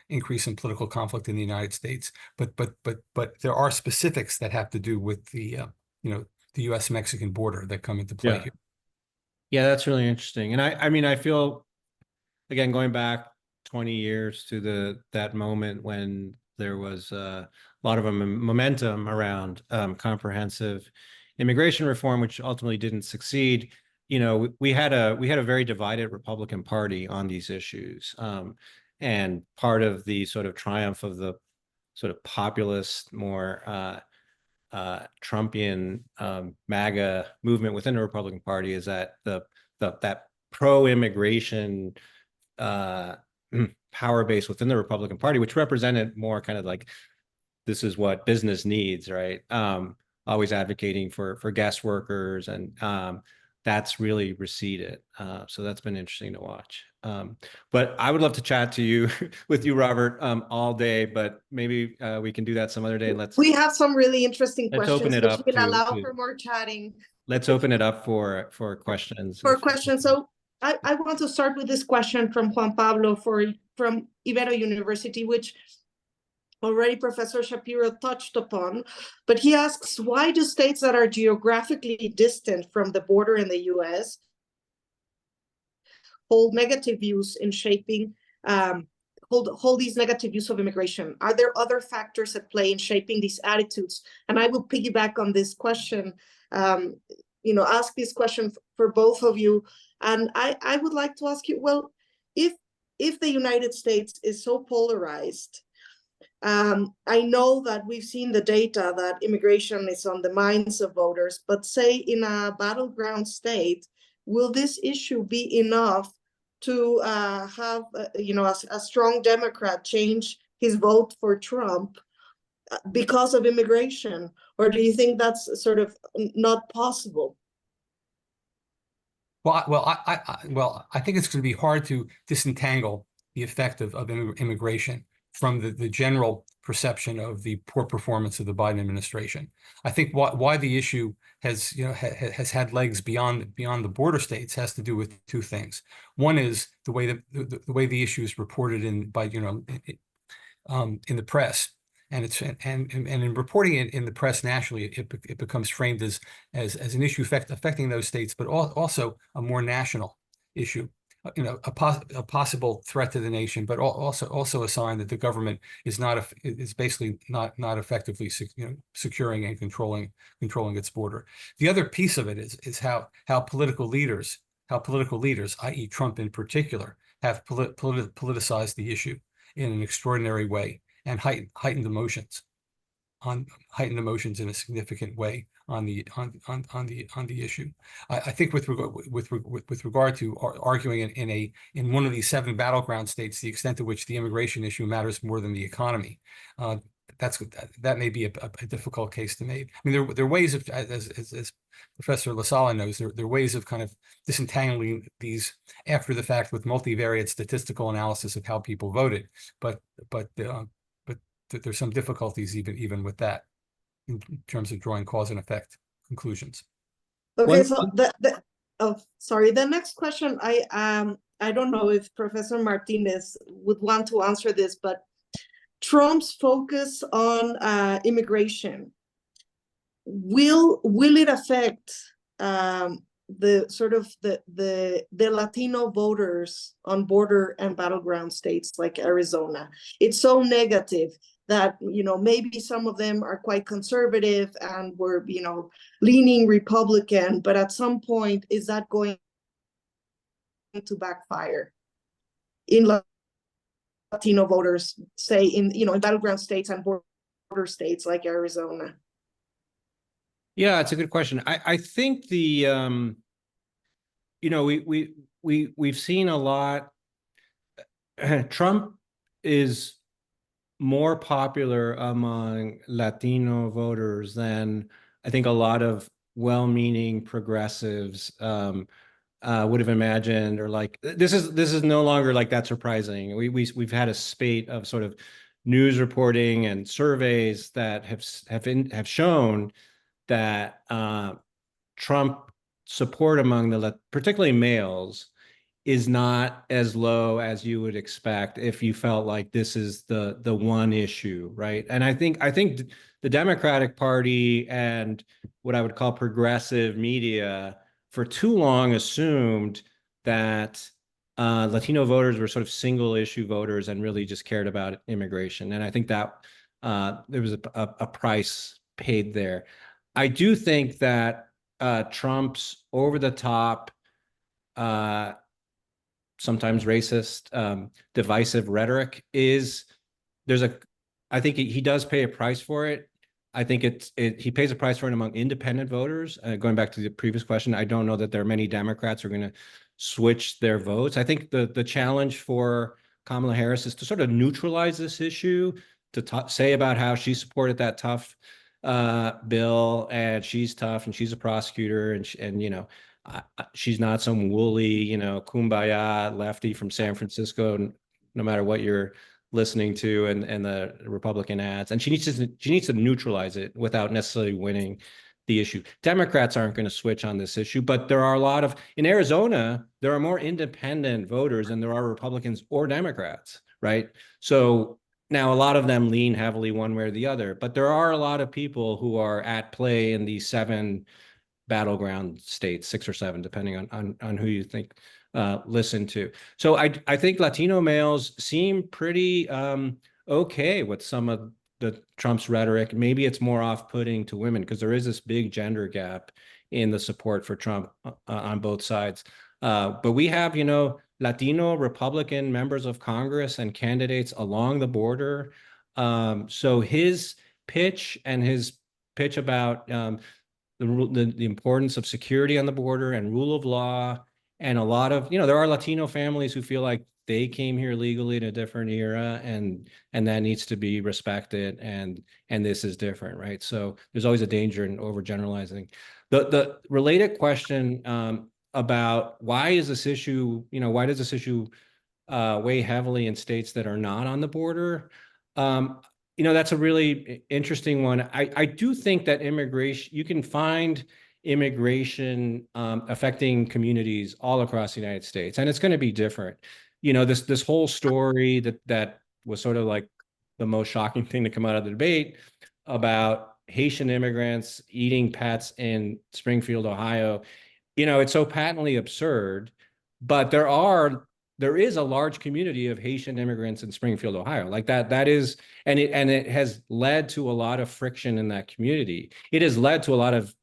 increase in political conflict in the United States. But there are specifics that have to do with the U.S.-Mexican border that come into play here. Yeah, that's really interesting. And I feel, again, going back 20 years to that moment when there was a lot of momentum around comprehensive immigration reform, which ultimately didn't succeed. We had a very divided Republican Party on these issues. And part of the sort of triumph of the sort of populist, more Trumpian MAGA movement within the Republican Party is that that pro-immigration power base within the Republican Party, which represented more kind of like, this is what business needs, right? Always advocating for guest workers, and that's really receded. So that's been interesting to watch. But I would love to chat with you, Robert, all day, but maybe we can do that some other day. We have some really interesting questions. Open it up which will allow for more chatting. Let's open it up for questions. So I want to start with this question from Juan Pablo from Ibero University, which already Professor Shapiro touched upon, but he asks, why do states that are geographically distant from the border in the US hold negative views in shaping, hold these negative views of immigration? Are there other factors at play in shaping these attitudes? And I will piggyback on this question, ask this question for both of you. And I would like to ask you, well, if the United States is so polarized, I know that we've seen the data that immigration is on the minds of voters, but say in a battleground state, will this issue be enough to have, a strong Democrat change his vote for Trump because of immigration? Or do you think that's sort of not possible? Well, I think it's going to be hard to disentangle the effect of immigration from the general perception of the poor performance of the Biden administration. I think why the issue has had legs beyond the border states has to do with two things. One is the way the issue is reported in the press, and in reporting it in the press nationally, it becomes framed as an issue affecting those states, but also a more national issue. A possible threat to the nation, but also a sign that the government is basically not effectively securing and controlling its border. The other piece of it is how political leaders, i.e. Trump in particular, have politicized the issue in an extraordinary way and heightened emotions in a significant way on the issue. I think with regard to arguing in one of these 7 battleground states, the extent to which the immigration issue matters more than the economy, that may be a difficult case to make. I mean, there are ways of, as Professor LaSala knows, there are ways of kind of disentangling these after the fact with multivariate statistical analysis of how people voted, but there's some difficulties even with that, in terms of drawing cause and effect conclusions. Okay, so the next question, I don't know if Professor Martinez would want to answer this, but Trump's focus on immigration, will it affect the sort of the Latino voters on border and battleground states like Arizona? It's so negative that, maybe some of them are quite conservative and were, leaning Republican, but at some point, is that going to backfire in Latino voters, say in battleground states and border states like Arizona? Yeah, it's a good question. I think we've seen a lot. Trump is more popular among Latino voters than I think a lot of well-meaning progressives would have imagined, or like this is no longer like that surprising. We've had a spate of sort of news reporting and surveys that have shown that Trump support among particularly males is not as low as you would expect if you felt like this is the one issue, right? And I think the Democratic Party and what I would call progressive media for too long assumed that Latino voters were sort of single issue voters and really just cared about immigration. And I think that there was a price paid there. I do think that Trump's over-the-top, sometimes racist, divisive rhetoric I think he does pay a price for it. I think he pays a price for it among independent voters. Going back to the previous question, I don't know that there are many Democrats who are going to switch their votes. I think the challenge for Kamala Harris is to sort of neutralize this issue, to say about how she supported that tough bill, and she's tough and she's a prosecutor, and she's not some woolly, kumbaya lefty from San Francisco, no matter what you're listening to and the Republican ads. And she needs to neutralize it without necessarily winning the issue. Democrats aren't going to switch on this issue, but there are in Arizona, there are more independent voters than there are Republicans or Democrats, right? So Now, a lot of them lean heavily one way or the other, but there are a lot of people who are at play in these 7 battleground states, 6 or 7, depending on who you think listen to. So I think Latino males seem pretty okay with some of the Trump's rhetoric. Maybe it's more off-putting to women because there is this big gender gap in the support for Trump on both sides. But we have, Latino Republican members of Congress and candidates along the border. So his pitch about the importance of security on the border and rule of law, and a lot of, there are Latino families who feel like they came here legally in a different era, and that needs to be respected, and this is different, right? So there's always a danger in overgeneralizing. The related question about why does this issue weigh heavily in states that are not on the border? That's a really interesting one. I do think that you can find immigration affecting communities all across the United States, and it's going to be different. This whole story that was sort of like the most shocking thing to come out of the debate about Haitian immigrants eating pets in Springfield, Ohio. It's so patently absurd, but there is a large community of Haitian immigrants in Springfield, Ohio. Like that is, and it has led to a lot of friction in that community. It has led to a lot of,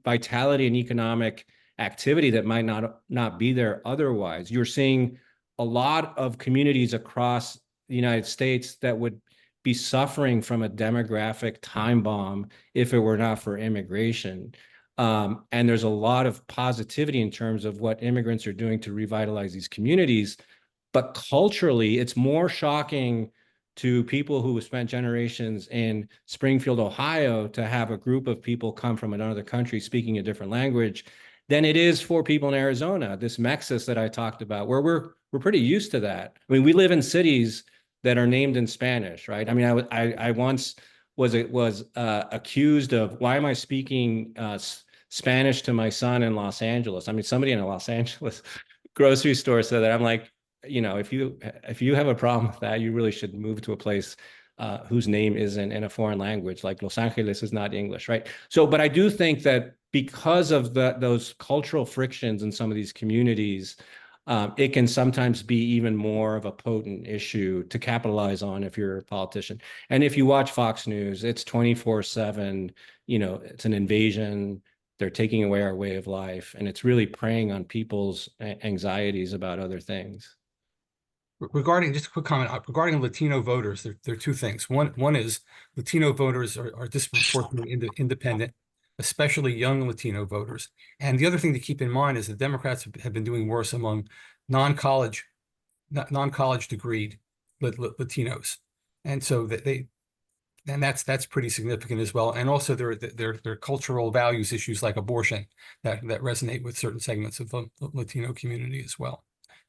vitality and economic activity that might not be there otherwise. You're seeing a lot of communities across the United States that would be suffering from a demographic time bomb if it were not for immigration. And there's a lot of positivity in terms of what immigrants are doing to revitalize these communities. But culturally, it's more shocking to people who have spent generations in Springfield, Ohio, to have a group of people come from another country speaking a different language than it is for people in Arizona, this Mexis that I talked about, where we're pretty used to that. I mean, we live in cities that are named in Spanish, right? I mean, I once was accused of, why am I speaking Spanish to my son in Los Angeles? I mean, somebody in a Los Angeles grocery store said that. I'm like, if you have a problem with that, you really should move to a place whose name isn't in a foreign language. Like Los Angeles is not English, right? So, but I do think that because of those cultural frictions in some of these communities, it can sometimes be even more of a potent issue to capitalize on if you're a politician. And if you watch Fox News, it's 24/7, it's an invasion. They're taking away our way of life, and it's really preying on people's anxieties about other things. Just a quick comment regarding Latino voters, there are 2 things. One is Latino voters are disproportionately independent, especially young Latino voters. And the other thing to keep in mind is the Democrats have been doing worse among non-college degreed Latinos, and so that's pretty significant as well. And also there are cultural values issues like abortion that resonate with certain segments of the Latino community as well.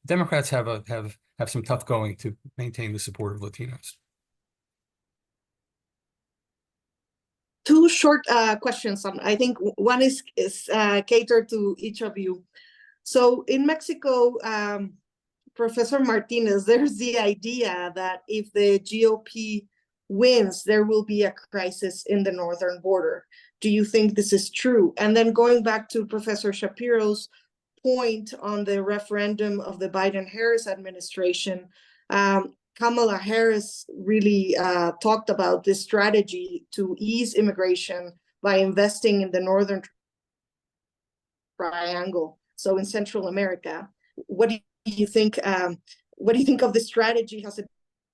Democrats have some tough going to maintain the support of Latinos. 2 short questions. I think one is catered to each of you. So in Mexico, Professor Martinez, there's the idea that if the GOP wins, there will be a crisis in the northern border. Do you think this is true? And then going back to Professor Shapiro's point on the referendum of the Biden-Harris administration, Kamala Harris really talked about this strategy to ease immigration by investing in the Northern Triangle, so in Central America. What do you think? What do you think of the strategy? Has it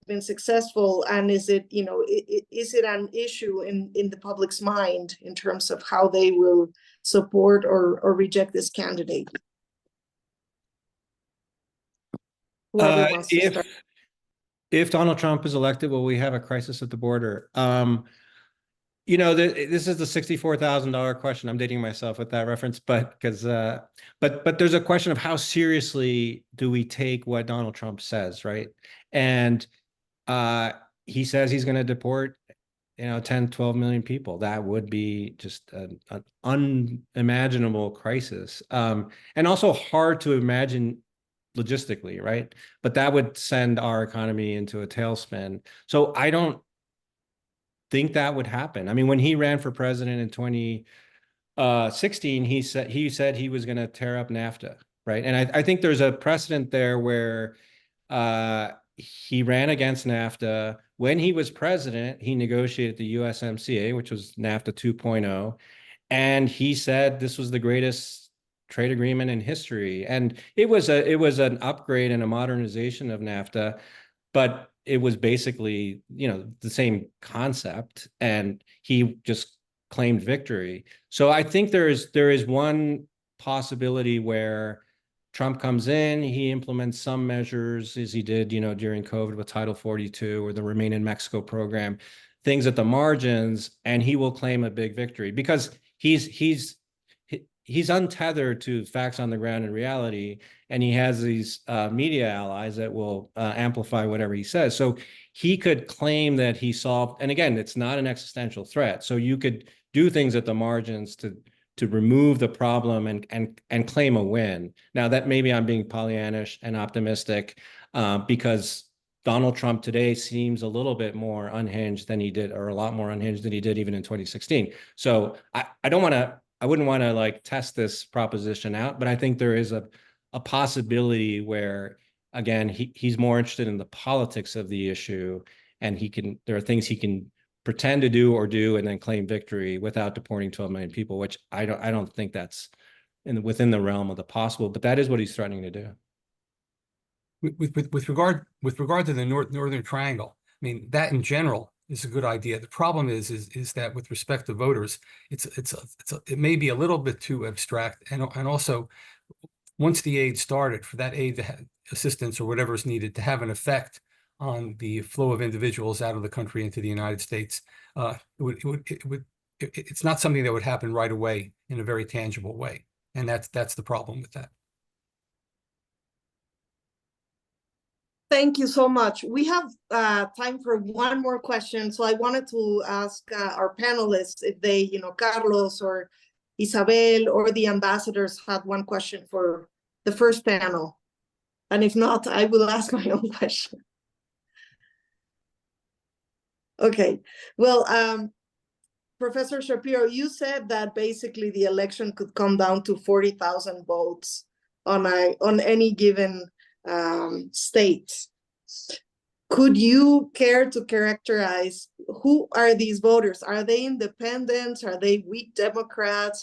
been successful, and is it is it an issue in the public's mind in terms of how they will support or reject this candidate? If Donald Trump is elected, will we have a crisis at the border? This is the $64,000 question. I'm dating myself with that reference, but there's a question of how seriously do we take what Donald Trump says, right? And he says he's going to deport 10, 12 million people. That would be just an unimaginable crisis, and also hard to imagine logistically, right? But that would send our economy into a tailspin. So I don't think that would happen. I mean, when he ran for president in 2016, he said he was going to tear up NAFTA, right? And I think there's a precedent there where he ran against NAFTA. When he was president, he negotiated the USMCA, which was NAFTA 2.0, and he said this was the greatest trade agreement in history. And it was an upgrade and a modernization of NAFTA, but it was basically, the same concept, and he just claimed victory. So I think there is one possibility where Trump comes in, he implements some measures as he did, during COVID with Title 42 or the Remain in Mexico program, things at the margins, and he will claim a big victory because he's untethered to facts on the ground and reality, and he has these media allies that will amplify whatever he says. So he could claim that he solved, and again, it's not an existential threat. So you could do things at the margins to remove the problem and claim a win. Now that maybe I'm being Pollyannish and optimistic because Donald Trump today seems a little bit more unhinged than he did, or a lot more unhinged than he did even in 2016. So I wouldn't want to like test this proposition out, but I think there is a possibility where, again, he's more interested in the politics of the issue, and there are things he can pretend to do and then claim victory without deporting 12 million people, which I don't think that's within the realm of the possible, but that is what he's threatening to do. With regard to the Northern Triangle, I mean, that in general is a good idea. The problem is that with respect to voters, it may be a little bit too abstract, and also once the aid started, for that aid to have assistance or whatever is needed to have an effect on the flow of individuals out of the country into the United States, it's not something that would happen right away in a very tangible way, and that's the problem with that. Thank you so much. We have time for one more question. So I wanted to ask our panelists if they, Carlos or Isabel or the ambassadors had one question for the first panel. And if not, I will ask my own question. Okay, well, Professor Shapiro, you said that basically the election could come down to 40,000 votes on any given state. Could you care to characterize who are these voters? Are they independents? Are they weak Democrats?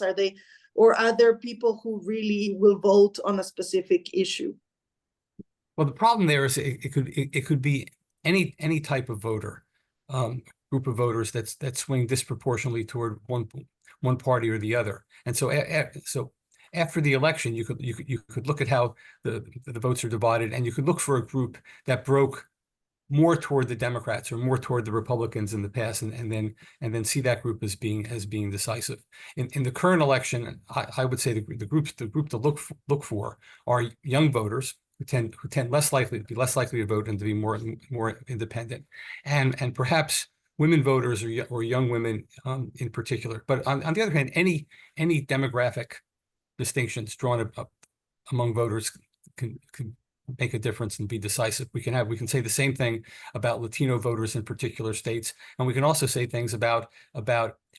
Or are there people who really will vote on a specific issue? Well, the problem there is it could be any type of voter, group of voters that swing disproportionately toward one party or the other, and so after the election, you could look at how the votes are divided, and you could look for a group that broke more toward the Democrats or more toward the Republicans in the past, and then see that group as being decisive. In the current election, I would say the group to look for are young voters who tend less likely to vote and to be more independent, and perhaps women voters or young women in particular. But on the other hand, any demographic distinctions drawn up among voters can make a difference and be decisive. We can say the same thing about Latino voters in particular states, and we can also say things about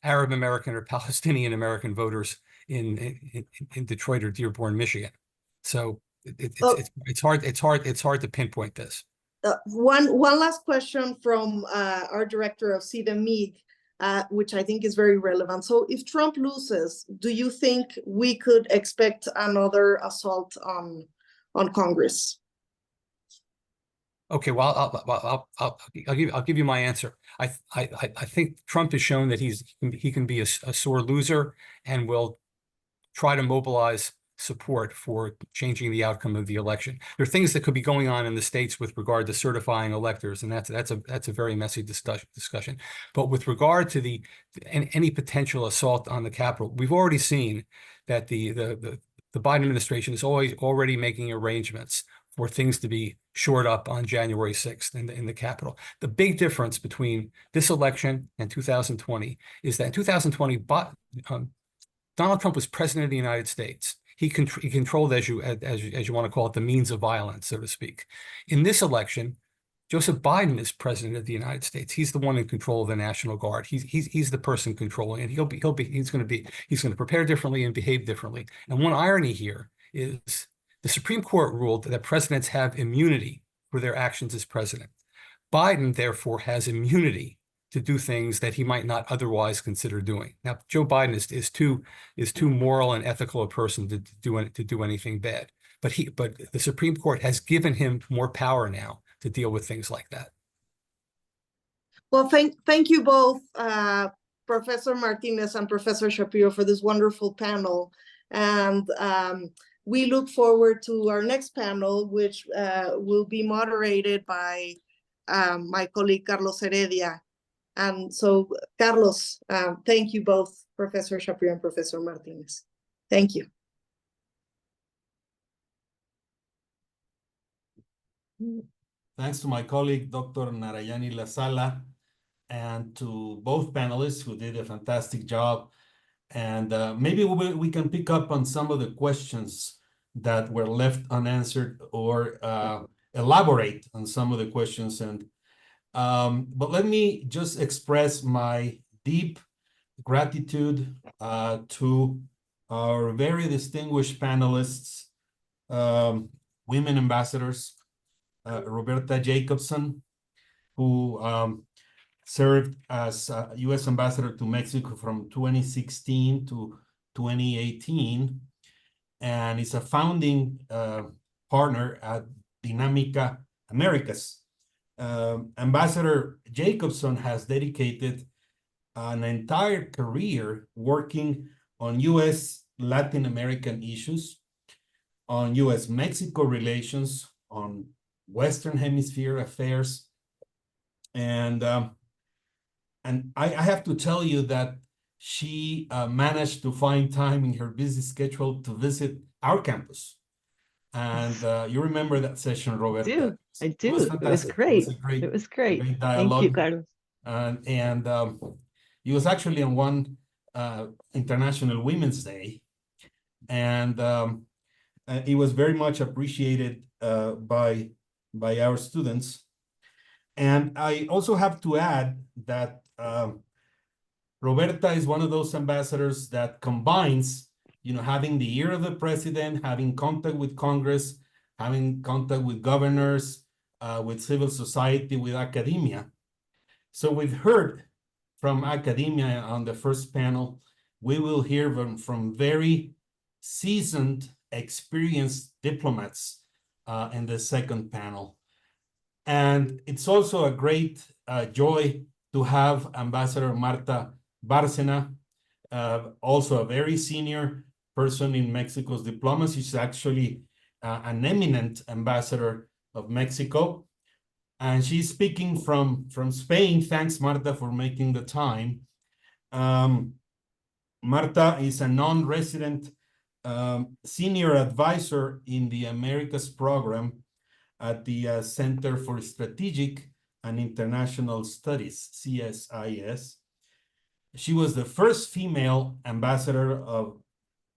Arab American or Palestinian American voters in Detroit or Dearborn, Michigan. So it's hard to pinpoint this. One last question from our director of CIDE, which I think is very relevant. So if Trump loses, do you think we could expect another assault on Congress? Okay, well, I'll give you my answer. I think Trump has shown that he can be a sore loser and will try to mobilize support for changing the outcome of the election. There are things that could be going on in the states with regard to certifying electors, and that's a very messy discussion. But with regard to any potential assault on the Capitol, we've already seen that the Biden administration is already making arrangements for things to be shored up on January 6th in the Capitol. The big difference between this election and 2020 is that in 2020, Donald Trump was president of the United States. he controlled, as you want to call it, the means of violence, so to speak. In this election, Joseph Biden is president of the United States. He's the one in control of the National Guard. He's the person controlling it. He's going to prepare differently and behave differently. And one irony here is the Supreme Court ruled that presidents have immunity for their actions as president. Biden, therefore, has immunity to do things that he might not otherwise consider doing. Now, Joe Biden is too moral and ethical a person to do anything bad. But the Supreme Court has given him more power now to deal with things like that. Well, thank you both, Professor Martinez and Professor Shapiro, for this wonderful panel. And we look forward to our next panel, which will be moderated by my colleague, Carlos Heredia. And so, Carlos, thank you both, Professor Shapiro and Professor Martinez. Thank you. Thanks to my colleague, Dr. Narayani Lasala, and to both panelists who did a fantastic job. And maybe we can pick up on some of the questions that were left unanswered, or elaborate on some of the questions. And but let me just express my deep gratitude to our very distinguished panelists, women ambassadors, Roberta Jacobson, who served as U.S. Ambassador to Mexico from 2016 to 2018, and is a founding partner at Dinámica Americas. Ambassador Jacobson has dedicated an entire career working on U.S. Latin American issues, on U.S.-Mexico relations, on Western Hemisphere affairs. And I have to tell you that she managed to find time in her busy schedule to visit our campus. And you remember that session, Roberta? I do. It was fantastic. It was great. Great dialogue. Thank you, Carlos. And it was actually on one International Women's Day. And it was very much appreciated by our students. And I also have to add that Roberta is one of those ambassadors that combines, having the ear of the president, having contact with Congress, having contact with governors, with civil society, with academia. So we've heard from academia on the first panel. We will hear from very seasoned, experienced diplomats in the second panel. And it's also a great joy to have Ambassador Marta Bárcena, also a very senior person in Mexico's diplomacy. She's actually an eminent ambassador of Mexico. And she's speaking from Spain. Thanks, Marta, for making the time. Marta is a non-resident senior advisor in the Americas program at the Center for Strategic and International Studies, CSIS. She was the first female ambassador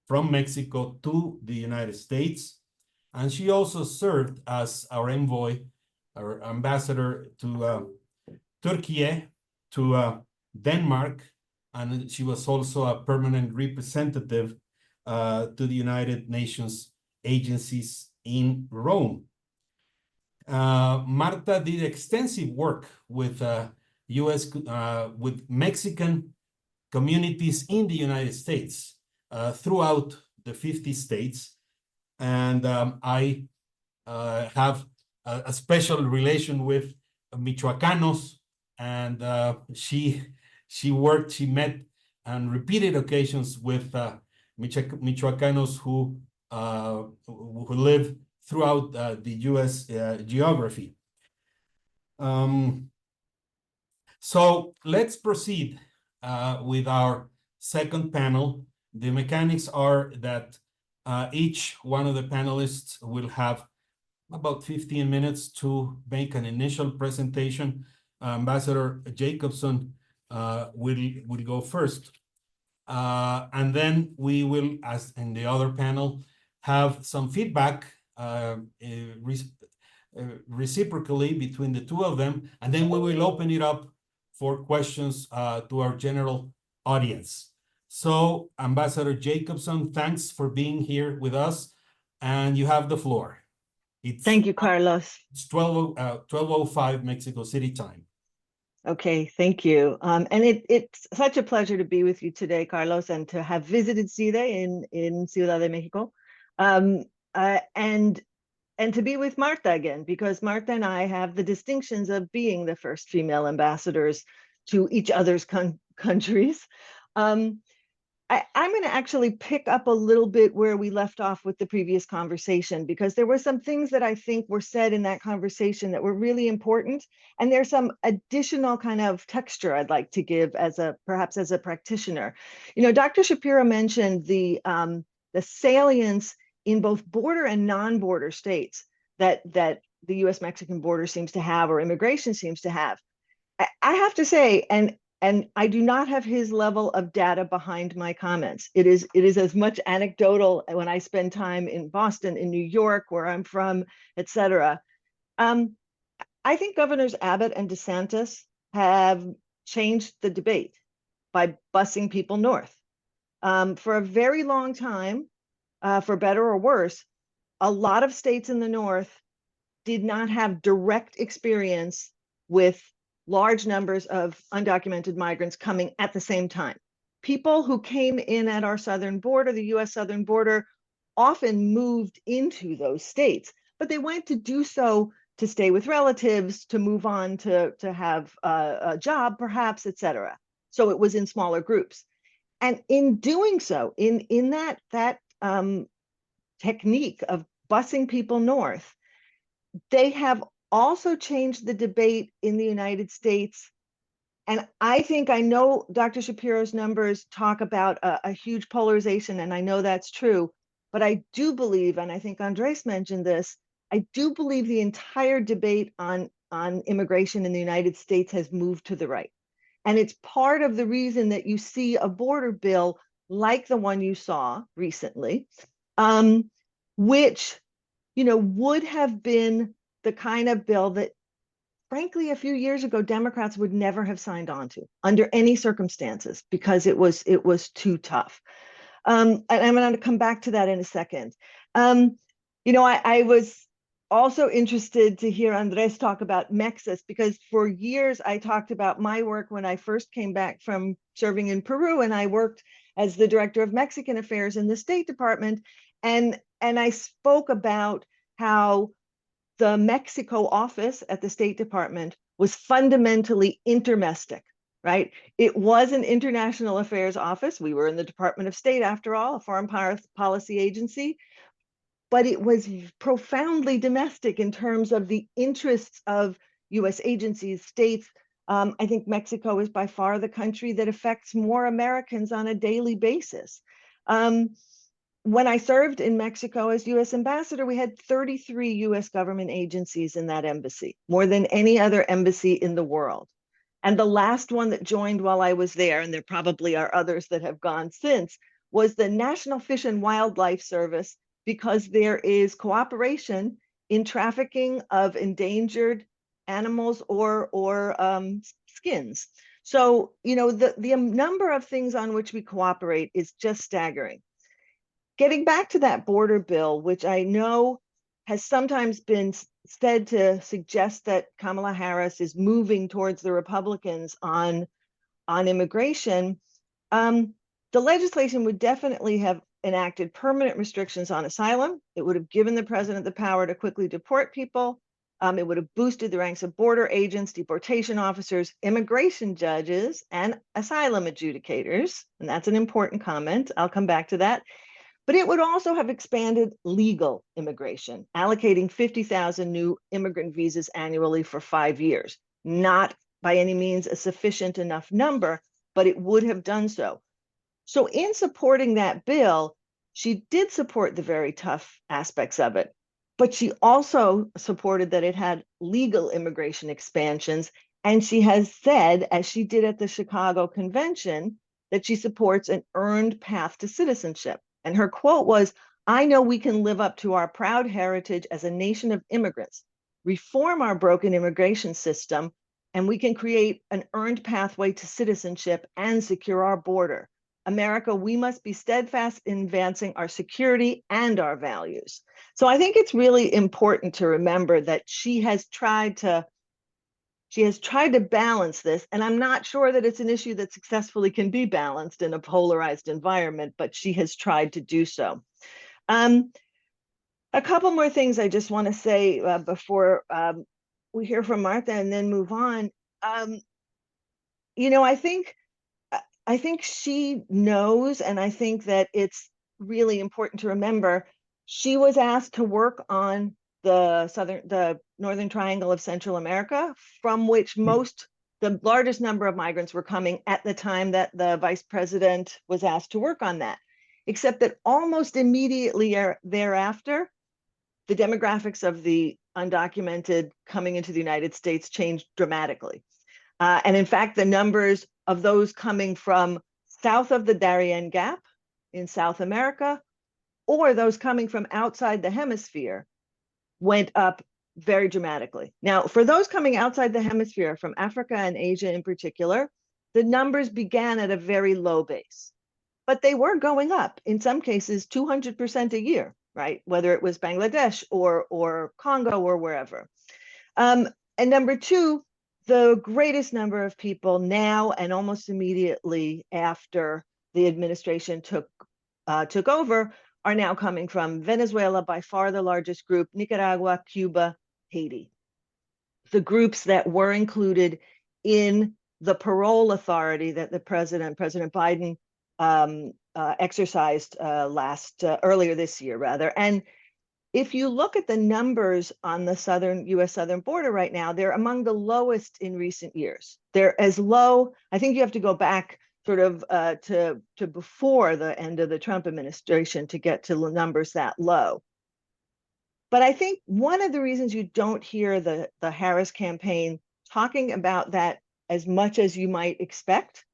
from Mexico to the United States, and she also served as our envoy, our ambassador to Turkey, to Denmark, and she was also a permanent representative to the United Nations agencies in Rome. Marta did extensive work with with Mexican communities in the United States throughout the 50 states. And I have a special relation with Michoacanos, and she met on repeated occasions with Michoacanos who live throughout the U.S. geography. So let's proceed with our second panel. The mechanics are that each one of the panelists will have about 15 minutes to make an initial presentation. Ambassador Jacobson will go first. And then we will, as in the other panel, have some feedback reciprocally between the two of them, and then we will open it up for questions to our general audience. So, Ambassador Jacobson, thanks for being here with us, and you have the floor. Thank you, Carlos. It's 12:05 Mexico City time. Okay, thank you. And it's such a pleasure to be with you today, Carlos, and to have visited CIDE in Ciudad de Mexico. And to be with Marta again, because Marta and I have the distinctions of being the first female ambassadors to each other's countries. I'm going to actually pick up a little bit where we left off with the previous conversation, because there were some things that I think were said in that conversation that were really important. And there's some additional kind of texture I'd like to give perhaps as a practitioner. You know, Dr. Shapiro mentioned the salience in both border and non-border states that the US-Mexican border seems to have, or immigration seems to have. I have to say, and I do not have his level of data behind my comments. It is as much anecdotal when I spend time in Boston, in New York, where I'm from, et cetera. I think Governors Abbott and DeSantis have changed the debate by busing people north. For a very long time, for better or worse, a lot of states in the north did not have direct experience with large numbers of undocumented migrants coming at the same time. People who came in at our southern border, the US southern border, often moved into those states, but they went to do so to stay with relatives, to move on to have a job perhaps, et cetera. So it was in smaller groups. And in doing so, in that technique of busing people north, they have also changed the debate in the United States. And I know Dr. Shapiro's numbers talk about a huge polarization, and I know that's true, but I do believe, and I think Andres mentioned this, I do believe the entire debate on immigration in the United States has moved to the right. And it's part of the reason that you see a border bill like the one you saw recently, which, you know, would have been the kind of bill that, frankly, a few years ago, Democrats would never have signed on to under any circumstances, because it was too tough. And I'm going to come back to that in a second. You know, I was also interested to hear Andres talk about Mexis, because for years I talked about my work when I first came back from serving in Peru, and I worked as the director of Mexican affairs in the State Department. And I spoke about how the Mexico office at the State Department was fundamentally intermestic, right? It was an international affairs office. We were in the Department of State, after all, a foreign policy agency, but it was profoundly domestic in terms of the interests of US agencies, states. I think Mexico is by far the country that affects more Americans on a daily basis. When I served in Mexico as US ambassador, we had 33 US government agencies in that embassy, more than any other embassy in the world. And the last one that joined while I was there, and there probably are others that have gone since, was the National Fish and Wildlife Service, because there is cooperation in trafficking of endangered animals or skins. So, you know, the number of things on which we cooperate is just staggering. Getting back to that border bill, which I know has sometimes been said to suggest that Kamala Harris is moving towards the Republicans on immigration, the legislation would definitely have enacted permanent restrictions on asylum. It would have given the president the power to quickly deport people. It would have boosted the ranks of border agents, deportation officers, immigration judges, and asylum adjudicators. And that's an important comment. I'll come back to that. But it would also have expanded legal immigration, allocating 50,000 new immigrant visas annually for 5 years. Not by any means a sufficient enough number, but it would have done so. So in supporting that bill, she did support the very tough aspects of it, but she also supported that it had legal immigration expansions. And she has said, as she did at the Chicago Convention, that she supports an earned path to citizenship. And her quote was, I know we can live up to our proud heritage as a nation of immigrants, reform our broken immigration system, and we can create an earned pathway to citizenship and secure our border. America, we must be steadfast in advancing our security and our values. So I think it's really important to remember that she has tried to balance this, and I'm not sure that it's an issue that successfully can be balanced in a polarized environment, but she has tried to do so. A couple more things I just want to say before we hear from Martha and then move on. You know, I think she knows, and I think that it's really important to remember, she was asked to work on the northern triangle of Central America, from which the largest number of migrants were coming at the time that the vice president was asked to work on that. Except that almost immediately thereafter, the demographics of the undocumented coming into the United States changed dramatically. And in fact, the numbers of those coming from south of the Darien Gap in South America, or those coming from outside the hemisphere, went up very dramatically. Now, for those coming outside the hemisphere, from Africa and Asia in particular, the numbers began at a very low base, but they were going up, in some cases 200% a year, right? Whether it was Bangladesh or Congo or wherever. And number two, the greatest number of people now and almost immediately after the administration took over are now coming from Venezuela, by far the largest group, Nicaragua, Cuba, Haiti. The groups that were included in the parole authority that President Biden exercised earlier this year, rather. And if you look at the numbers on the U.S. southern border right now, they're among the lowest in recent years. They're as low, I think you have to go back sort of to before the end of the Trump administration to get to numbers that low. But I think one of the reasons you don't hear the Harris campaign talking about that as much as you might expect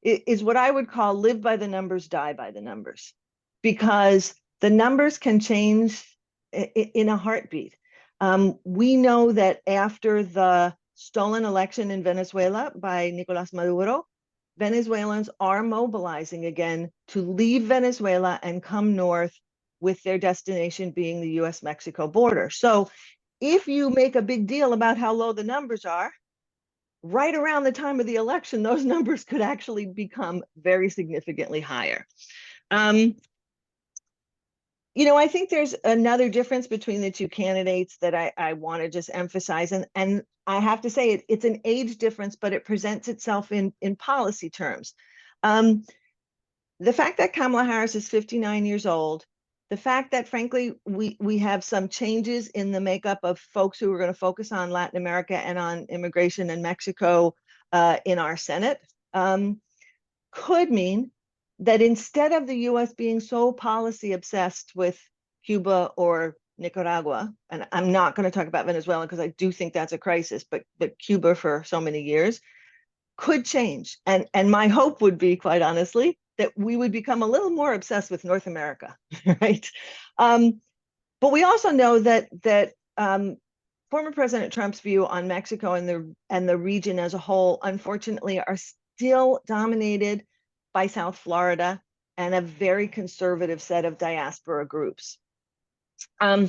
is what I would call live by the numbers, die by the numbers, because the numbers can change in a heartbeat. We know that after the stolen election in Venezuela by Nicolás Maduro, Venezuelans are mobilizing again to leave Venezuela and come north, with their destination being the US-Mexico border. So if you make a big deal about how low the numbers are, right around the time of the election, those numbers could actually become very significantly higher. You know, I think there's another difference between the two candidates that I want to just emphasize, and I have to say it's an age difference, but it presents itself in policy terms. The fact that Kamala Harris is 59 years old, the fact that, frankly, we have some changes in the makeup of folks who are going to focus on Latin America and on immigration and Mexico in our Senate could mean that instead of the US being so policy obsessed with Cuba or Nicaragua, and I'm not going to talk about Venezuela because I do think that's a crisis, but Cuba for so many years could change. And my hope would be, quite honestly, that we would become a little more obsessed with North America, right? But we also know that former President Trump's view on Mexico and the region as a whole, unfortunately, are still dominated by South Florida and a very conservative set of diaspora groups. A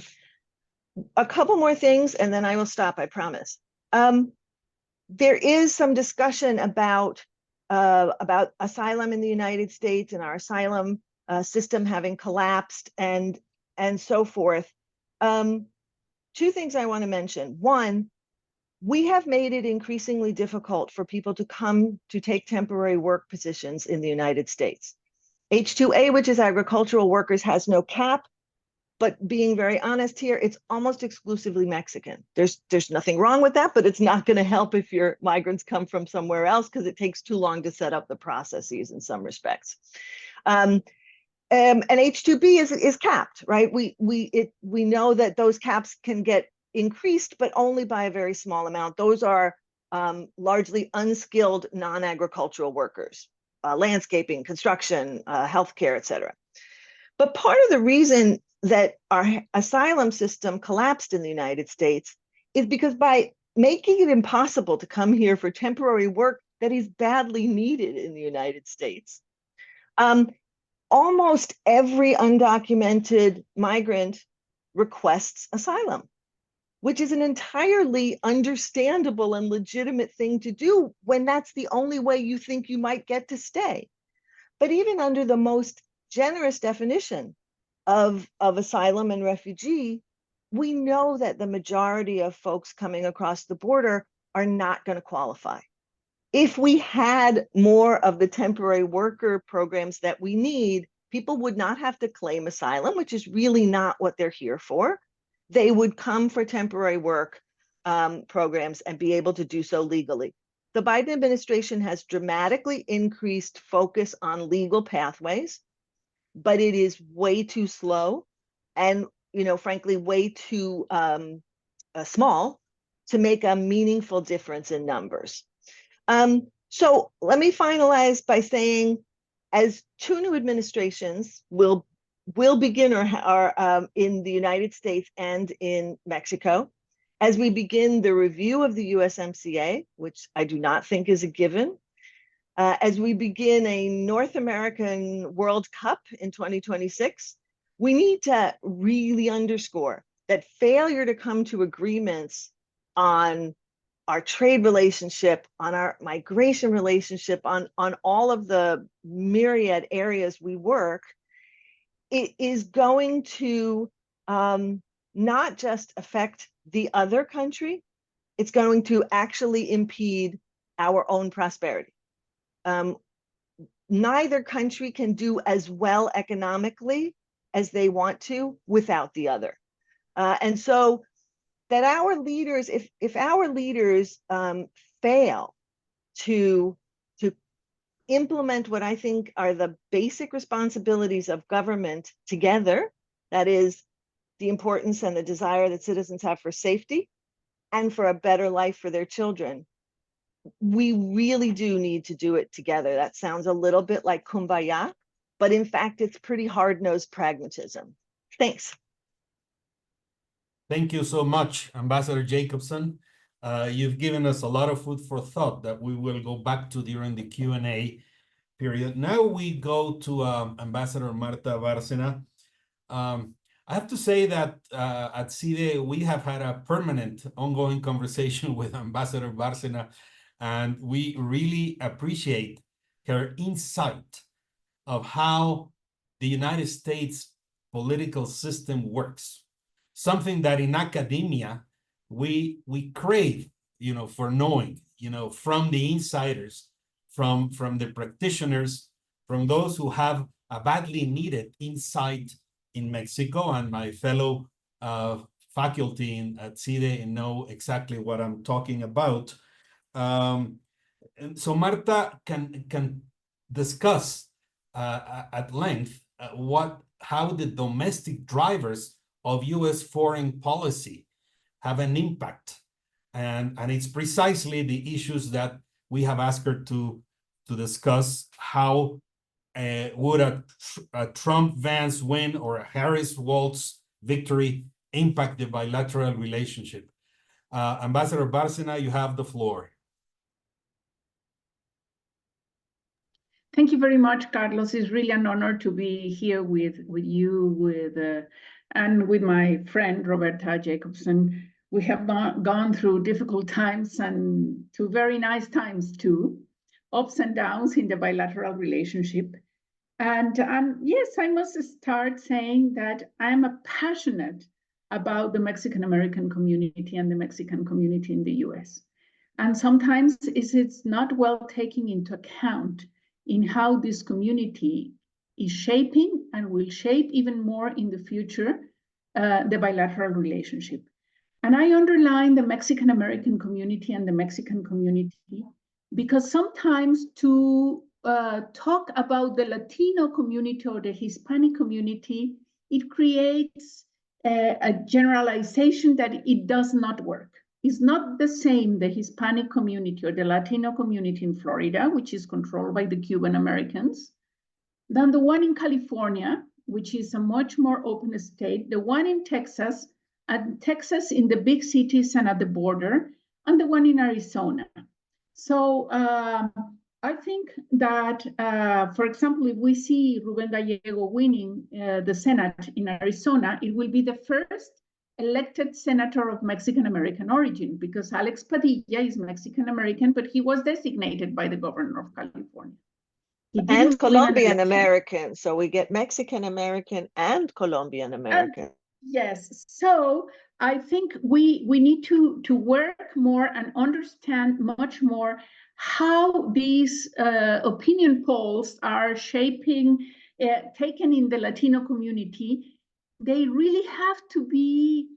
couple more things, and then I will stop, I promise. There is some discussion about asylum in the United States and our asylum system having collapsed and so forth. Two things I want to mention. One, we have made it increasingly difficult for people to come to take temporary work positions in the United States. H-2A, which is agricultural workers, has no cap, but being very honest here, it's almost exclusively Mexican. There's nothing wrong with that, but it's not going to help if your migrants come from somewhere else because it takes too long to set up the processes in some respects. And H-2B is capped, right? We know that those caps can get increased, but only by a very small amount. Those are largely unskilled non-agricultural workers, landscaping, construction, healthcare, et cetera. But part of the reason that our asylum system collapsed in the United States is because by making it impossible to come here for temporary work that is badly needed in the United States, almost every undocumented migrant requests asylum, which is an entirely understandable and legitimate thing to do when that's the only way you think you might get to stay. But even under the most generous definition of asylum and refugee, we know that the majority of folks coming across the border are not going to qualify. If we had more of the temporary worker programs that we need, people would not have to claim asylum, which is really not what they're here for. They would come for temporary work programs and be able to do so legally. The Biden administration has dramatically increased focus on legal pathways, but it is way too slow and, frankly, way too small to make a meaningful difference in numbers. So let me finalize by saying, as two new administrations will begin or are in the United States and in Mexico, as we begin the review of the USMCA, which I do not think is a given, as we begin a North American World Cup in 2026, we need to really underscore that failure to come to agreements on our trade relationship, on our migration relationship, on all of the myriad areas we work, it is going to not just affect the other country, it's going to actually impede our own prosperity. Neither country can do as well economically as they want to without the other. And so that our leaders, if our leaders fail to implement what I think are the basic responsibilities of government together, that is the importance and the desire that citizens have for safety and for a better life for their children, we really do need to do it together. That sounds a little bit like kumbaya, but in fact, it's pretty hard-nosed pragmatism. Thanks. Thank you so much, Ambassador Jacobson. You've given us a lot of food for thought that we will go back to during the Q&A period. Now we go to Ambassador Marta Bárcena. I have to say that at CIDE, we have had a permanent ongoing conversation with Ambassador Bárcena, and we really appreciate her insight of how the United States political system works. Something that in academia, we crave, for knowing, from the insiders, from the practitioners, from those who have a badly needed insight in Mexico, and my fellow faculty at CIDE know exactly what I'm talking about. And so Marta can discuss at length how the domestic drivers of U.S. foreign policy have an impact, and it's precisely the issues that we have asked her to discuss. How would a Trump-Vance win or a Harris-Walz victory impact the bilateral relationship? Ambassador Bárcena, you have the floor. Thank you very much, Carlos. It's really an honor to be here with you, and with my friend Roberta Jacobson. We have gone through difficult times and to very nice times too, ups and downs in the bilateral relationship. And yes, I must start saying that I'm passionate about the Mexican-American community and the Mexican community in the US. And sometimes it's not well taken into account in how this community is shaping and will shape even more in the future the bilateral relationship. And I underline the Mexican-American community and the Mexican community because sometimes to talk about the Latino community or the Hispanic community, it creates a generalization that it does not work. It's not the same, the Hispanic community or the Latino community in Florida, which is controlled by the Cuban Americans, than the one in California, which is a much more open state, the one in Texas, and Texas in the big cities and at the border, and the one in Arizona. So I think that, for example, if we see Rubén Gallego winning the Senate in Arizona, it will be the first elected senator of Mexican-American origin, because Alex Padilla is Mexican-American, but he was designated by the governor of California. And Colombian American, so we get Mexican American and Colombian American. Yes, so I think we need to work more and understand much more how these opinion polls are shaping, taken in the Latino community. They really have to be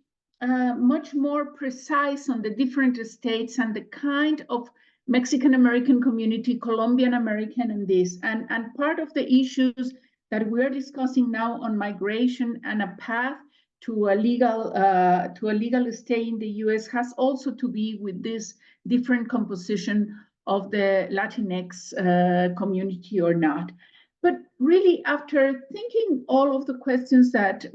much more precise on the different states and the kind of Mexican-American community, Colombian-American, and this. And part of the issues that we're discussing now on migration and a path to a legal stay in the US has also to be with this different composition of the Latinx community or not. But really, after thinking all of the questions that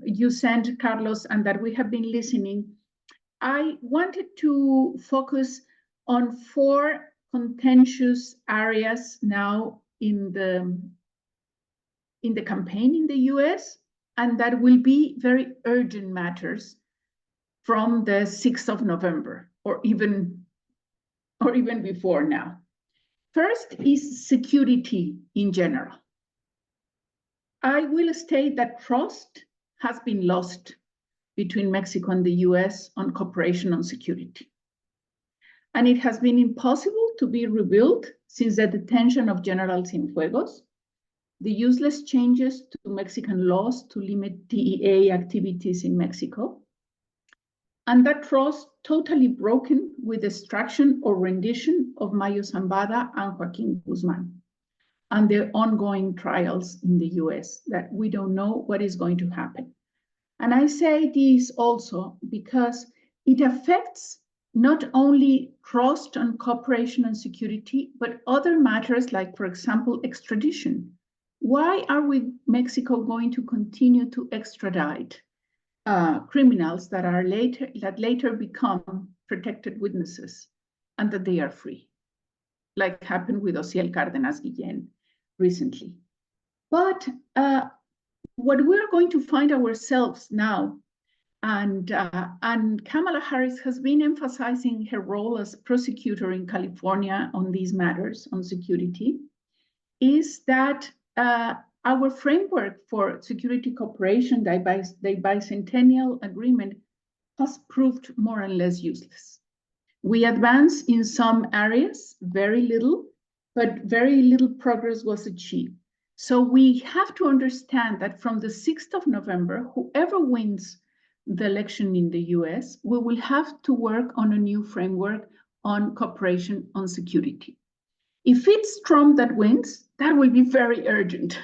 you sent, Carlos, and that we have been listening, I wanted to focus on 4 contentious areas now in the campaign in the US, and that will be very urgent matters from the 6th of November, or even before now. First is security in general. I will state that trust has been lost between Mexico and the US on cooperation on security. And it has been impossible to be rebuilt since the detention of General Cienfuegos, the useless changes to Mexican laws to limit DEA activities in Mexico, and that trust totally broken with extraction or rendition of Mayo Zambada and Joaquin Guzman, and their ongoing trials in the US that we don't know what is going to happen. And I say this also because it affects not only trust and cooperation and security, but other matters like, for example, extradition. Why are we, Mexico, going to continue to extradite criminals that later become protected witnesses and that they are free, like happened with Ociel Cárdenas Guillén recently? But what we're going to find ourselves now, and Kamala Harris has been emphasizing her role as prosecutor in California on these matters on security, is that our framework for security cooperation, the bicentennial agreement, has proved more and less useless. We advanced in some areas, very little, but very little progress was achieved. So we have to understand that from the 6th of November, whoever wins the election in the US, we will have to work on a new framework on cooperation on security. If it's Trump that wins, that will be very urgent,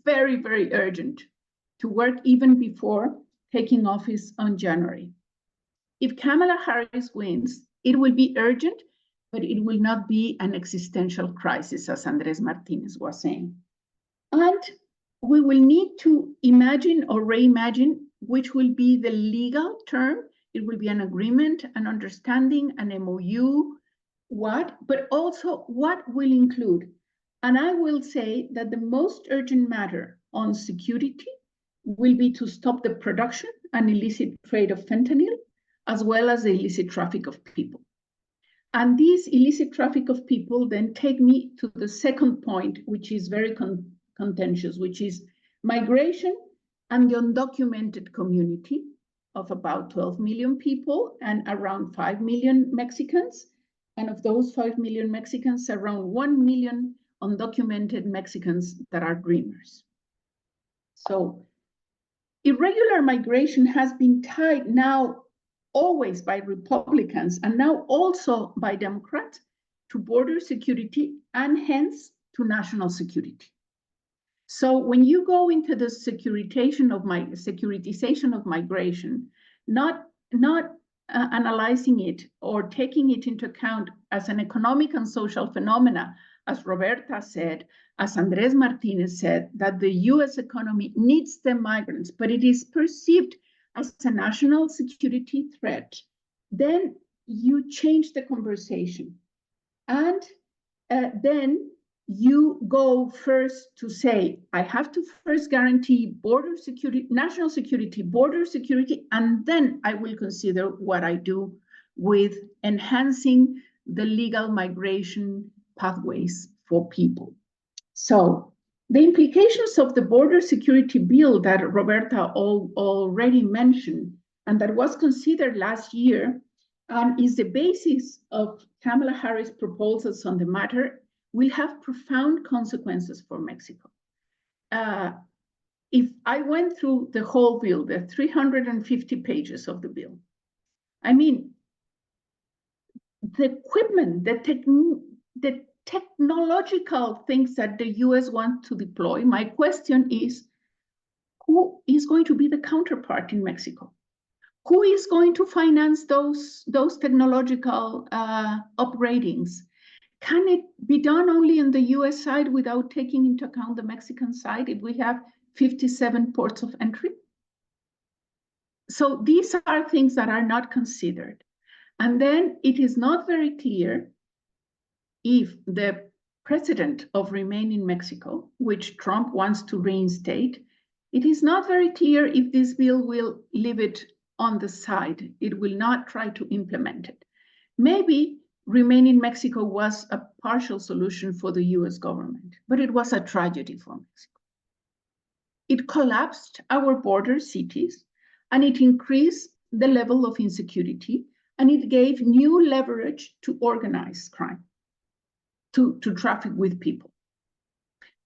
very, very urgent to work even before taking office on January. If Kamala Harris wins, it will be urgent, but it will not be an existential crisis, as Andres Martinez was saying. And we will need to imagine or reimagine which will be the legal term. It will be an agreement, an understanding, an MOU, but also what will include. And I will say that the most urgent matter on security will be to stop the production and illicit trade of fentanyl, as well as the illicit traffic of people. And this illicit traffic of people then take me to the second point, which is very contentious, which is migration and the undocumented community of about 12 million people and around 5 million Mexicans. And of those 5 million Mexicans, around 1 million undocumented Mexicans that are dreamers. So irregular migration has been tied now always by Republicans and now also by Democrats to border security and hence to national security. So when you go into the securitization of migration, not analyzing it or taking it into account as an economic and social phenomena, as Roberta said, as Andres Martinez said, that the US economy needs the migrants, but it is perceived as a national security threat, then you change the conversation. And then you go first to say, I have to first guarantee border security, national security, border security, and then I will consider what I do with enhancing the legal migration pathways for people. So the implications of the border security bill that Roberta already mentioned, and that was considered last year, is the basis of Kamala Harris' proposals on the matter, will have profound consequences for Mexico. If I went through the whole bill, the 350 pages of the bill, I mean, the equipment, the technological things that the US wants to deploy, my question is, who is going to be the counterpart in Mexico? Who is going to finance those technological upgradings? Can it be done only on the US side without taking into account the Mexican side if we have 57 ports of entry? So these are things that are not considered. And then it is not very clear if the president of Remain in Mexico, which Trump wants to reinstate, it is not very clear if this bill will leave it on the side. It will not try to implement it. Maybe Remain in Mexico was a partial solution for the US government, but it was a tragedy for Mexico. It collapsed our border cities, and it increased the level of insecurity, and it gave new leverage to organized crime, to traffic with people,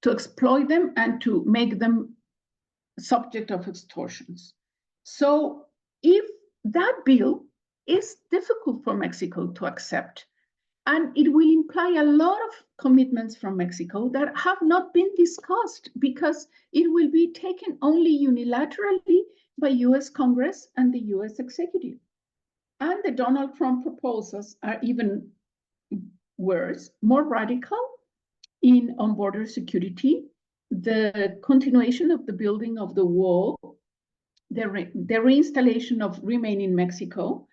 to exploit them and to make them subject of extortions. So if that bill is difficult for Mexico to accept, and it will imply a lot of commitments from Mexico that have not been discussed because it will be taken only unilaterally by US Congress and the US executive. And the Donald Trump proposals are even worse, more radical on border security, the continuation of the building of the wall, the reinstallation of Remain in Mexico,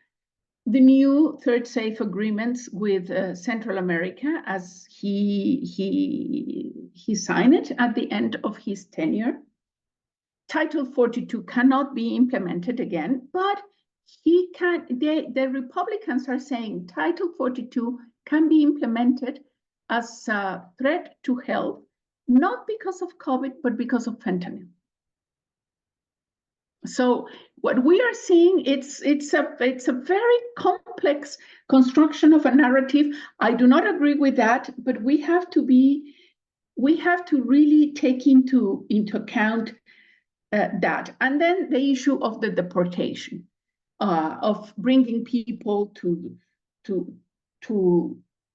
the new third safe agreements with Central America as he signed it at the end of his tenure. Title 42 cannot be implemented again, but the Republicans are saying Title 42 can be implemented as a threat to health, not because of COVID, but because of fentanyl. So what we are seeing, it's a very complex construction of a narrative. I do not agree with that, but we have to really take into account that. And then the issue of the deportation, of bringing people to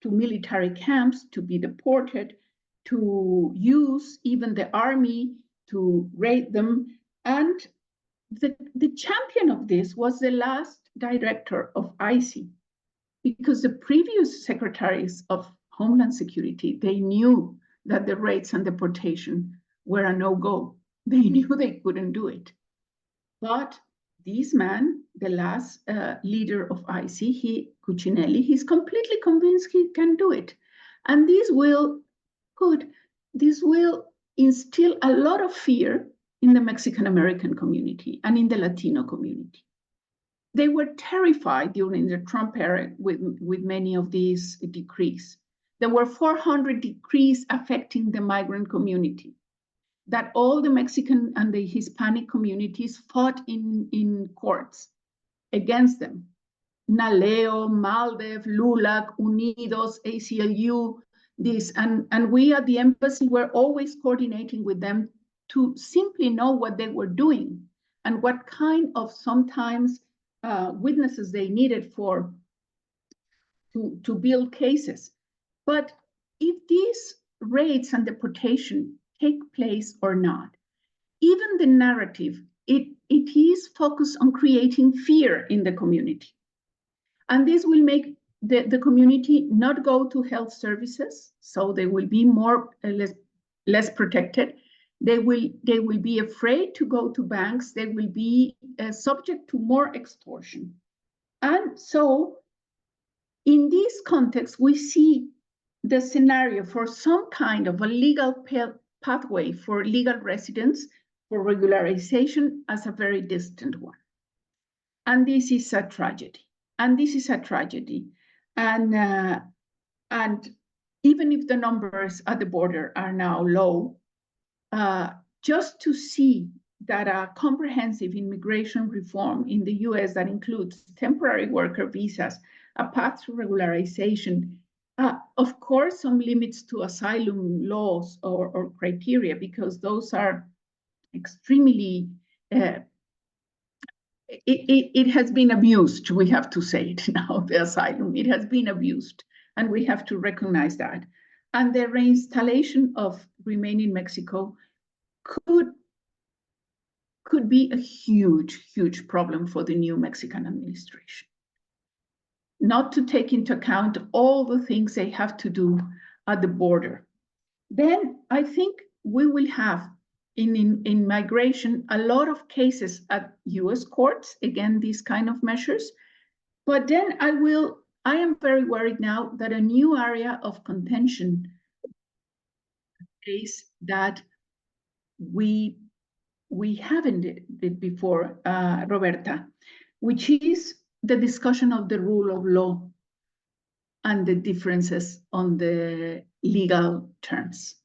military camps to be deported, to use even the army to raid them. And the champion of this was the last director of ICE, because the previous secretaries of Homeland Security, they knew that the raids and deportation were a no-go. They knew they couldn't do it. But this man, the last leader of ICE, Cuccinelli, he's completely convinced he can do it. And this will instill a lot of fear in the Mexican-American community and in the Latino community. They were terrified during the Trump era with many of these decrees. There were 400 decrees affecting the migrant community that all the Mexican and the Hispanic communities fought in courts against them. NALEO, MALDEF, LULAC, UNIDOS, ACLU, this, and we at the embassy were always coordinating with them to simply know what they were doing and what kind of sometimes witnesses they needed to build cases. But if these raids and deportation take place or not, even the narrative, it is focused on creating fear in the community. And this will make the community not go to health services, so they will be more less protected. They will be afraid to go to banks. They will be subject to more extortion. And so in this context, we see the scenario for some kind of a legal pathway for legal residents for regularization as a very distant one. And this is a tragedy. And this is a tragedy. And even if the numbers at the border are now low, just to see that a comprehensive immigration reform in the US that includes temporary worker visas, a path to regularization, of course, some limits to asylum laws or criteria, because those are extremely, it has been abused. We have to say it now, the asylum, it has been abused, and we have to recognize that. And the reinstallation of Remain in Mexico could be a huge, huge problem for the new Mexican administration. Not to take into account all the things they have to do at the border. Then I think we will have in migration a lot of cases at US courts, again, these kind of measures. But then I am very worried now that a new area of contention is that we haven't did before, Roberta, which is the discussion of the rule of law and the differences on the legal terms.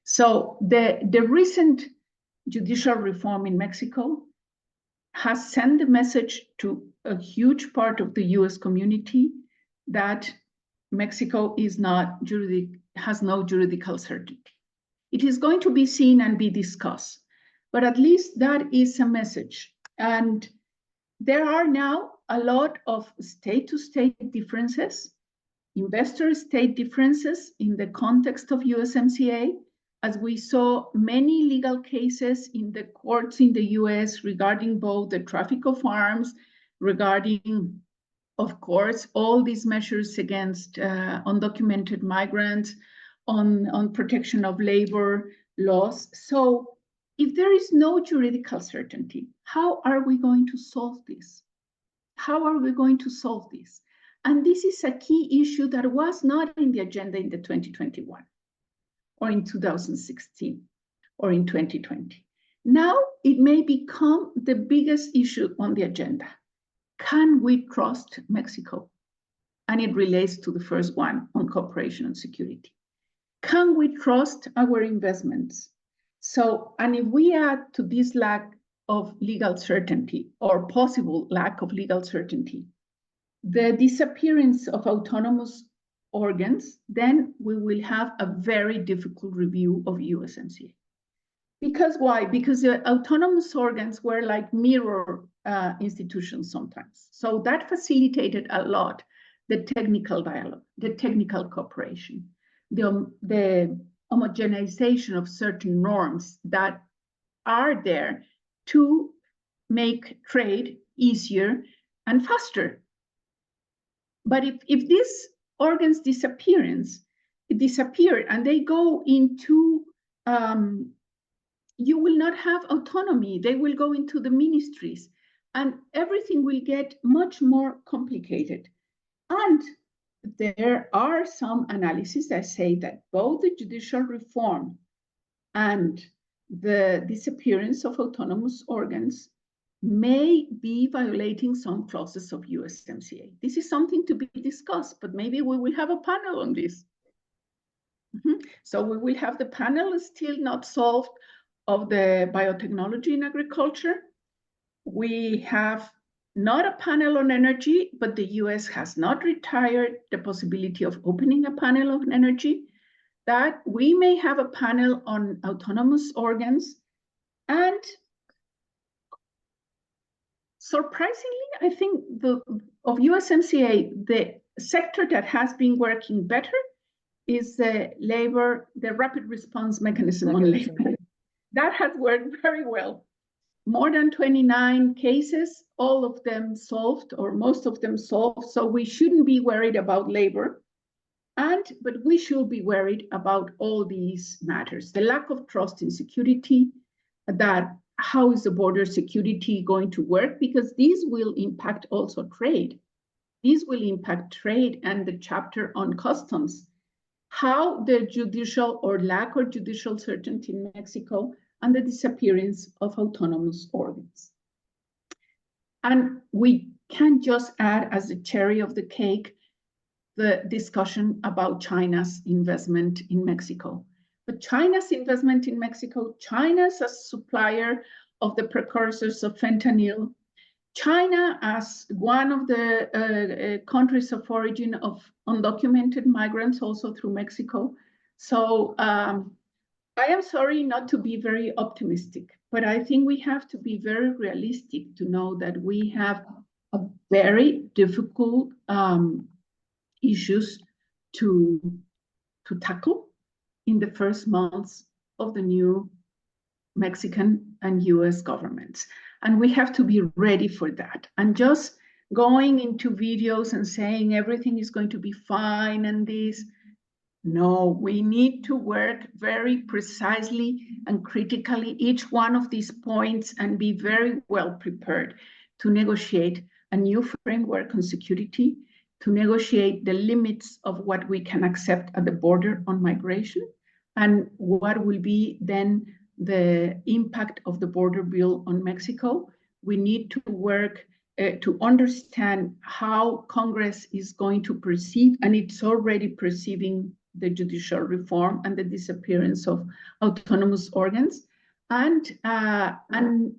So the recent judicial reform in Mexico has sent a message to a huge part of the US community that Mexico has no juridical certainty. It is going to be seen and be discussed, but at least that is a message. And there are now a lot of state-to-state differences, investor-state differences in the context of USMCA, as we saw many legal cases in the courts in the US regarding both the traffic of arms, regarding, of course, all these measures against undocumented migrants, on protection of labor laws. So if there is no juridical certainty, how are we going to solve this? How are we going to solve this? And this is a key issue that was not in the agenda in the 2021 or in 2016 or in 2020. Now it may become the biggest issue on the agenda. Can we trust Mexico? And it relates to the first one on cooperation and security. Can we trust our investments? So, and if we add to this lack of legal certainty or possible lack of legal certainty, the disappearance of autonomous organs, then we will have a very difficult review of USMCA. Because why? Because the autonomous organs were like mirror institutions sometimes. So that facilitated a lot the technical dialogue, the technical cooperation, the homogenization of certain norms that are there to make trade easier and faster. But if these organs disappear and they go into, you will not have autonomy. They will go into the ministries and everything will get much more complicated. And there are some analyses that say that both the judicial reform and the disappearance of autonomous organs may be violating some clauses of USMCA. This is something to be discussed, but maybe we will have a panel on this. So we will have the panel still not solved of the biotechnology in agriculture. We have not a panel on energy, but the US has not retired the possibility of opening a panel on energy. That we may have a panel on autonomous organs. And surprisingly, I think of USMCA, the sector that has been working better is the labor, the rapid response mechanism on labor. That has worked very well. more than 29 cases, all of them solved, or most of them solved. So we shouldn't be worried about labor. But we should be worried about all these matters. The lack of trust in security, that how is the border security going to work? Because these will impact also trade. These will impact trade and the chapter on customs. How the judicial or lack of judicial certainty in Mexico and the disappearance of autonomous organs. And we can just add as the cherry of the cake the discussion about China's investment in Mexico. But China's investment in Mexico, China's a supplier of the precursors of fentanyl, China as one of the countries of origin of undocumented migrants also through Mexico. So I am sorry not to be very optimistic, but I think we have to be very realistic to know that we have a very difficult issues to tackle in the first months of the new Mexican and US governments. And we have to be ready for that. And just going into videos and saying everything is going to be fine and this, no, we need to work very precisely and critically each one of these points and be very well prepared to negotiate a new framework on security, to negotiate the limits of what we can accept at the border on migration, and what will be then the impact of the border bill on Mexico. We need to work to understand how Congress is going to perceive, and it's already perceiving the judicial reform and the disappearance of autonomous organs. And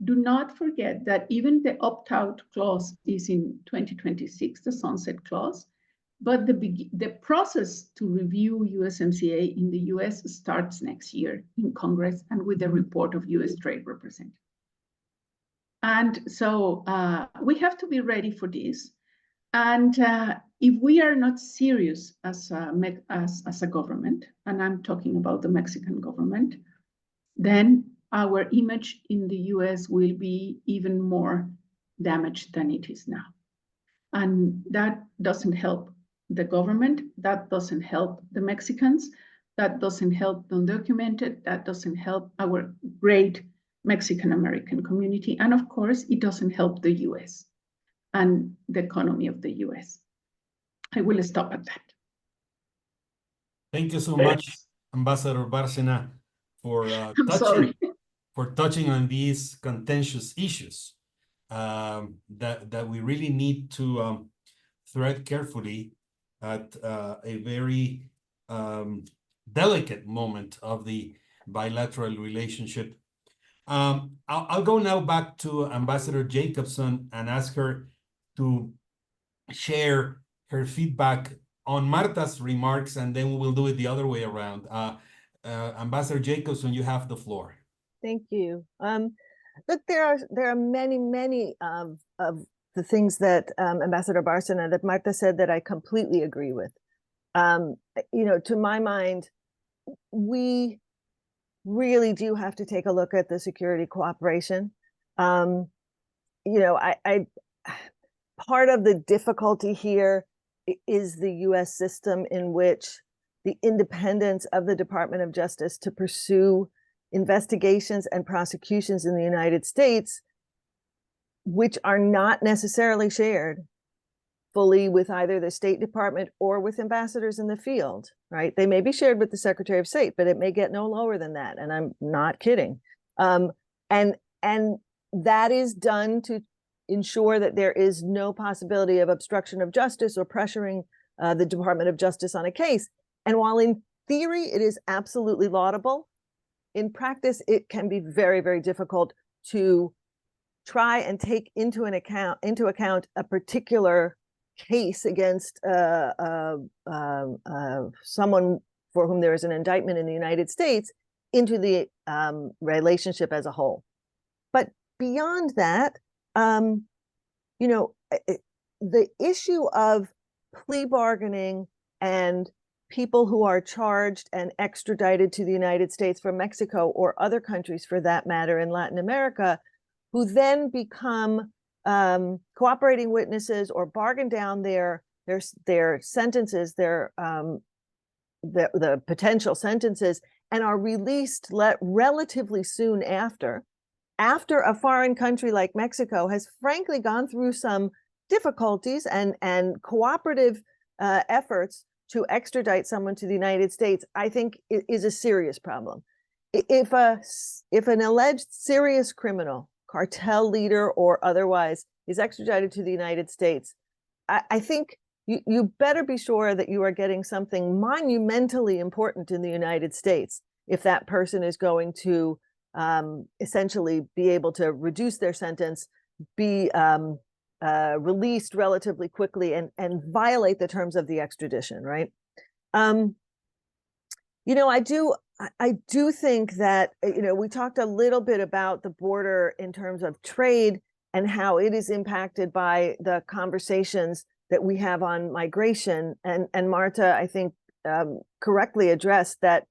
do not forget that even the opt-out clause is in 2026, the sunset clause, but the process to review USMCA in the US starts next year in Congress and with the report of US Trade Representative. And so we have to be ready for this. And if we are not serious as a government, and I'm talking about the Mexican government, then our image in the US will be even more damaged than it is now. And that doesn't help the government, that doesn't help the Mexicans, that doesn't help the undocumented, that doesn't help our great Mexican-American community, and of course, it doesn't help the US and the economy of the US. I will stop at that. Thank you so much, Ambassador Bárcena, for touching on these contentious issues that we really need to thread carefully at a very delicate moment of the bilateral relationship. I'll go now back to Ambassador Jacobson and ask her to share her feedback on Marta's remarks, and then we will do it the other way around. Ambassador Jacobson, you have the floor. Thank you. Look, there are many of the things that Ambassador Bárcena, that Marta said that I completely agree with. You know, to my mind, we really do have to take a look at the security cooperation. You know, part of the difficulty here is the US system in which the independence of the Department of Justice to pursue investigations and prosecutions in the United States, which are not necessarily shared fully with either the State Department or with ambassadors in the field, right? They may be shared with the Secretary of State, but it may get no lower than that. And I'm not kidding. And that is done to ensure that there is no possibility of obstruction of justice or pressuring the Department of Justice on a case. And while in theory, it is absolutely laudable, in practice, it can be very, very difficult to try and take into account a particular case against someone for whom there is an indictment in the United States into the relationship as a whole. But beyond that, you know, the issue of plea bargaining and people who are charged and extradited to the United States from Mexico or other countries for that matter in Latin America who then become cooperating witnesses or bargain down their sentences, the potential sentences, and are released relatively soon after a foreign country like Mexico has frankly gone through some difficulties and cooperative efforts to extradite someone to the United States, I think is a serious problem. If an alleged serious criminal, cartel leader or otherwise, is extradited to the United States, I think you better be sure that you are getting something monumentally important in the United States if that person is going to essentially be able to reduce their sentence, be released relatively quickly, and violate the terms of the extradition, right? You know, I do think that, you know, we talked a little bit about the border in terms of trade and how it is impacted by the conversations that we have on migration. And Marta, I think, correctly addressed that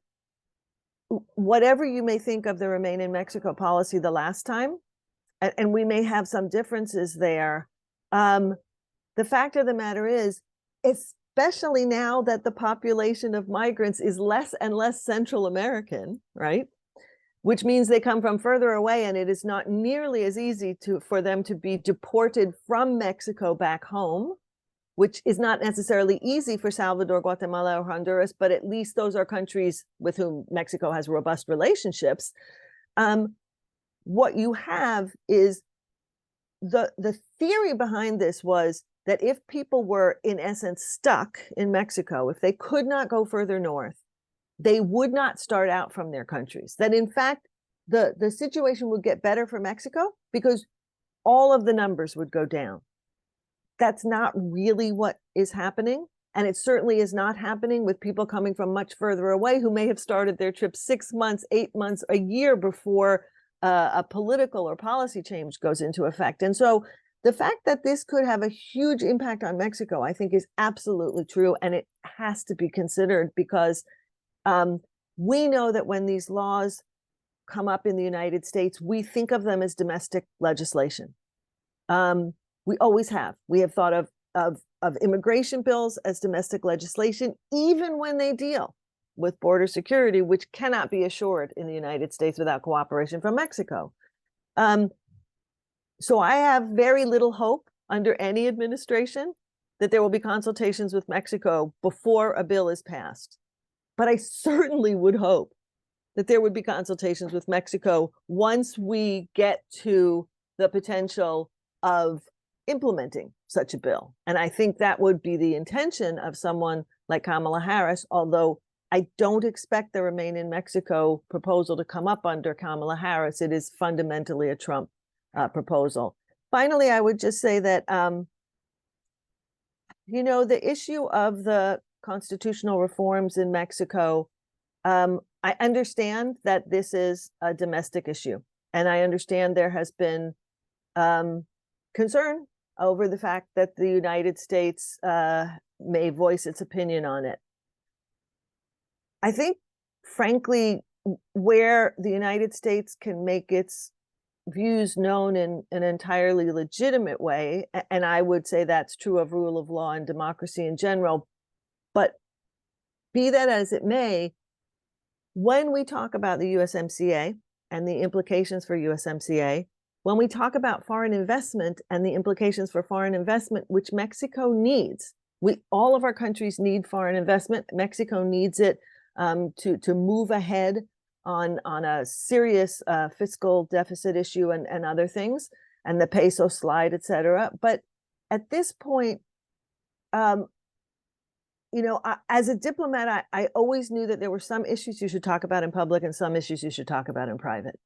whatever you may think of the Remain in Mexico policy the last time, and we may have some differences there, the fact of the matter is, especially now that the population of migrants is less and less Central American, right? Which means they come from further away, and it is not nearly as easy for them to be deported from Mexico back home, which is not necessarily easy for Salvador, Guatemala, or Honduras, but at least those are countries with whom Mexico has robust relationships. What you have is the theory behind this was that if people were, in essence, stuck in Mexico, if they could not go further north, they would not start out from their countries. That in fact, the situation would get better for Mexico because all of the numbers would go down. That's not really what is happening. And it certainly is not happening with people coming from much further away who may have started their trip 6 months, 8 months, a year before a political or policy change goes into effect. And so the fact that this could have a huge impact on Mexico, I think, is absolutely true. And it has to be considered because we know that when these laws come up in the United States, we think of them as domestic legislation. We always have. We have thought of immigration bills as domestic legislation, even when they deal with border security, which cannot be assured in the United States without cooperation from Mexico. So I have very little hope under any administration that there will be consultations with Mexico before a bill is passed. But I certainly would hope that there would be consultations with Mexico once we get to the potential of implementing such a bill. And I think that would be the intention of someone like Kamala Harris, although I don't expect the Remain in Mexico proposal to come up under Kamala Harris. It is fundamentally a Trump proposal. Finally, I would just say that, you know, the issue of the constitutional reforms in Mexico, I understand that this is a domestic issue. And I understand there has been concern over the fact that the United States may voice its opinion on it. I think, frankly, where the United States can make its views known in an entirely legitimate way, and I would say that's true of rule of law and democracy in general, but be that as it may, when we talk about the USMCA and the implications for USMCA, when we talk about foreign investment and the implications for foreign investment, which Mexico needs, all of our countries need foreign investment. Mexico needs it to move ahead on a serious fiscal deficit issue and other things, and the peso slide, et cetera. But at this point, you know, as a diplomat, I always knew that there were some issues you should talk about in public and some issues you should talk about in private.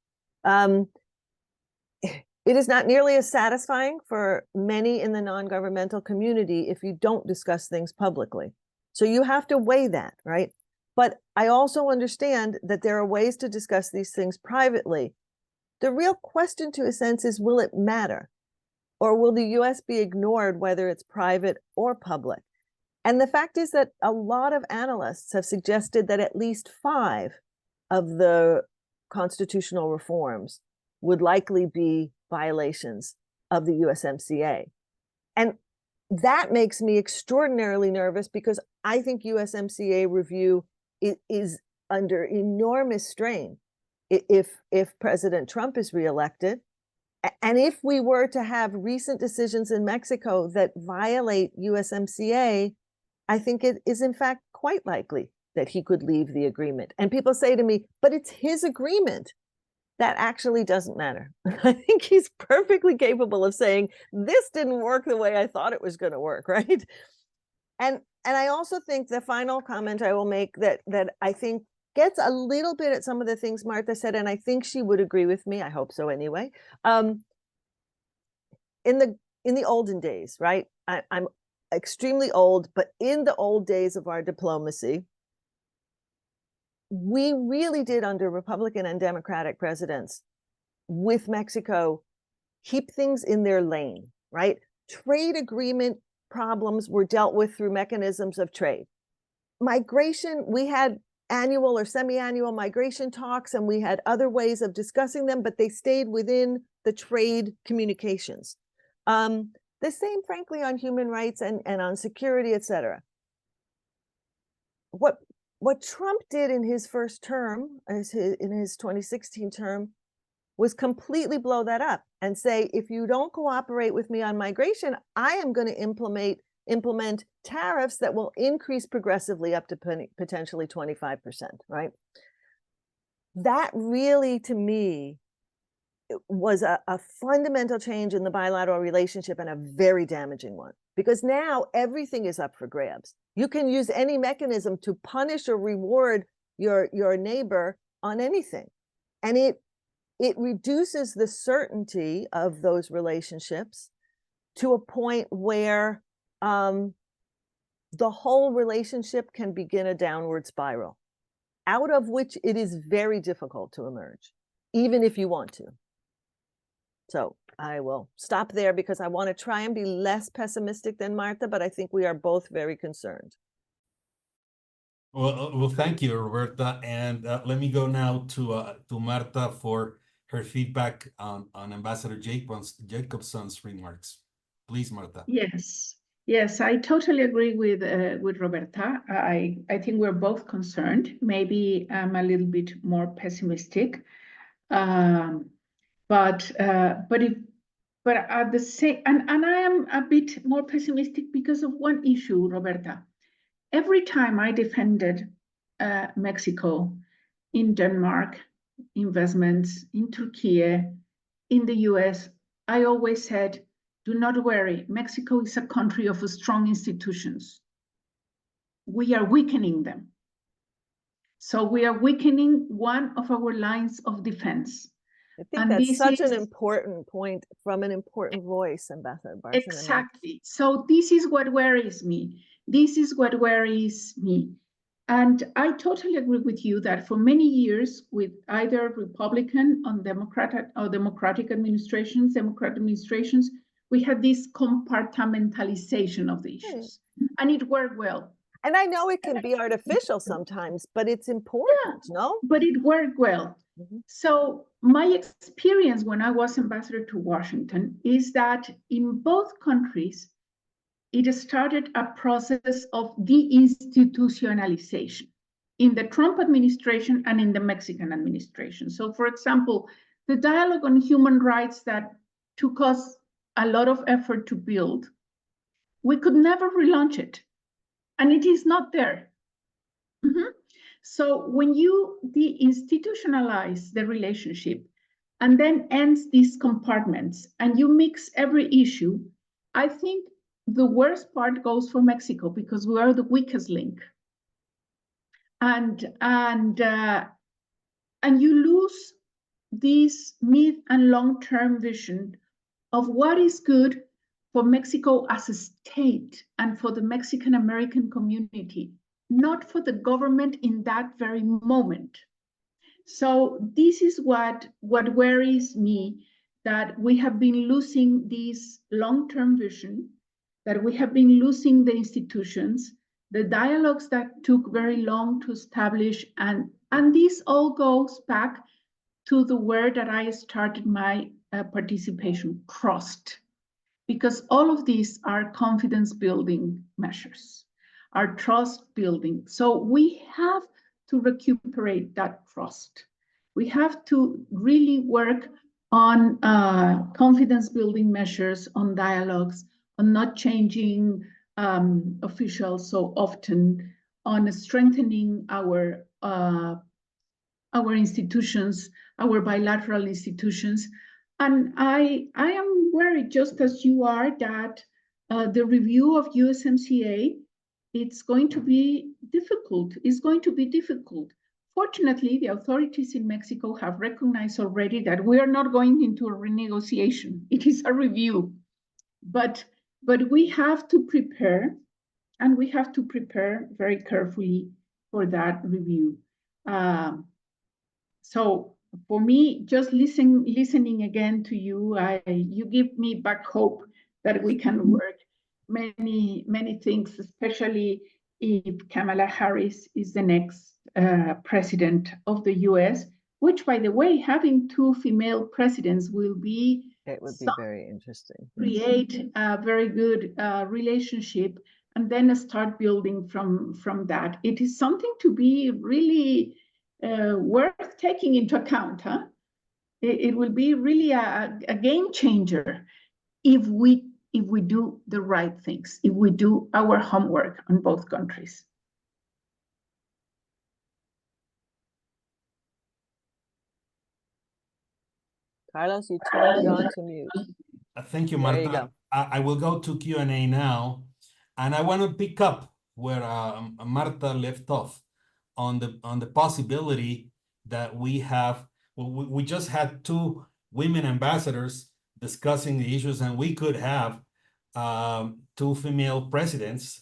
It is not nearly as satisfying for many in the non-governmental community if you don't discuss things publicly. So you have to weigh that, right? But I also understand that there are ways to discuss these things privately. The real question, to a sense, is, will it matter? Or will the US be ignored, whether it's private or public? And the fact is that a lot of analysts have suggested that at least 5 of the constitutional reforms would likely be violations of the USMCA. And that makes me extraordinarily nervous because I think USMCA review is under enormous strain if President Trump is reelected. And if we were to have recent decisions in Mexico that violate USMCA, I think it is in fact quite likely that he could leave the agreement. And people say to me, but it's his agreement. That actually doesn't matter. I think he's perfectly capable of saying, this didn't work the way I thought it was going to work, right? And I also think the final comment I will make that I think gets a little bit at some of the things Martha said, and I think she would agree with me. I hope so anyway. In the olden days, right? I'm extremely old, but in the old days of our diplomacy, we really did, under Republican and Democratic presidents with Mexico, keep things in their lane, right? Trade agreement problems were dealt with through mechanisms of trade. Migration, we had annual or semi-annual migration talks, and we had other ways of discussing them, but they stayed within the trade communications. The same, frankly, on human rights and on security, et cetera. What Trump did in his first term, in his 2016 term, was completely blow that up and say, if you don't cooperate with me on migration, I am going to implement tariffs that will increase progressively up to potentially 25%, right? That really, to me, was a fundamental change in the bilateral relationship, and a very damaging one, because now everything is up for grabs. You can use any mechanism to punish or reward your neighbor on anything. And it reduces the certainty of those relationships to a point where the whole relationship can begin a downward spiral, out of which it is very difficult to emerge, even if you want to. So I will stop there because I want to try and be less pessimistic than Martha, but I think we are both very concerned. Well, thank you, Roberta. And let me go now to Martha for her feedback on Ambassador Jacobson's remarks. Please, Martha. Yes, I totally agree with Roberta. I think we're both concerned. Maybe I'm a little bit more pessimistic. But at the same, and I am a bit more pessimistic because of one issue, Roberta. Every time I defended Mexico, in Denmark, investments, in Turkey, in the US, I always said, do not worry, Mexico is a country of strong institutions. We are weakening them. So we are weakening one of our lines of defense. I think that's such an important point from an important voice, Ambassador Barcelona. Exactly. So this is what worries me. This is what worries me. And I totally agree with you that for many years, with either Republican or Democratic administrations, we had this compartmentalization of the issues. And it worked well. And I know it can be artificial sometimes, but it's important, no? But it worked well. Mm-hmm. So my experience when I was ambassador to Washington is that in both countries, it started a process of deinstitutionalization in the Trump administration and in the Mexican administration. So, for example, the dialogue on human rights that took us a lot of effort to build, we could never relaunch it. And it is not there. Mm-hmm. So when you deinstitutionalize the relationship and then ends these compartments and you mix every issue, I think the worst part goes for Mexico because we are the weakest link. And you lose this mid and long-term vision of what is good for Mexico as a state and for the Mexican-American community, not for the government in that very moment. So this is what worries me, that we have been losing this long-term vision, that we have been losing the institutions, the dialogues that took very long to establish, and this all goes back to the word that I started my participation, trust, because all of these are confidence building measures, are trust building. So we have to recuperate that trust. We have to really work on confidence building measures, on dialogues, on not changing officials so often, on strengthening our institutions, our bilateral institutions. And I am worried, just as you are, that the review of USMCA, it's going to be difficult. It's going to be difficult. Fortunately, the authorities in Mexico have recognized already that we are not going into a renegotiation. It is a review. But we have to prepare, and we have to prepare very carefully for that review. So for me, just listening again to you, you give me back hope that we can work many things, especially if Kamala Harris is the next president of the US, which, by the way, having two female presidents will be It would be very interesting. create a very good relationship, and then start building from that. It is something to be really worth taking into account, huh? It will be really a game changer if we do the right things, if we do our homework on both countries. Carlos, you turned on to mute. Thank you, There Marta. you go. I will go to Q&A now, and I want to pick up where Marta left off on the possibility that we have. Well, we just had two women ambassadors discussing the issues, and we could have two female presidents.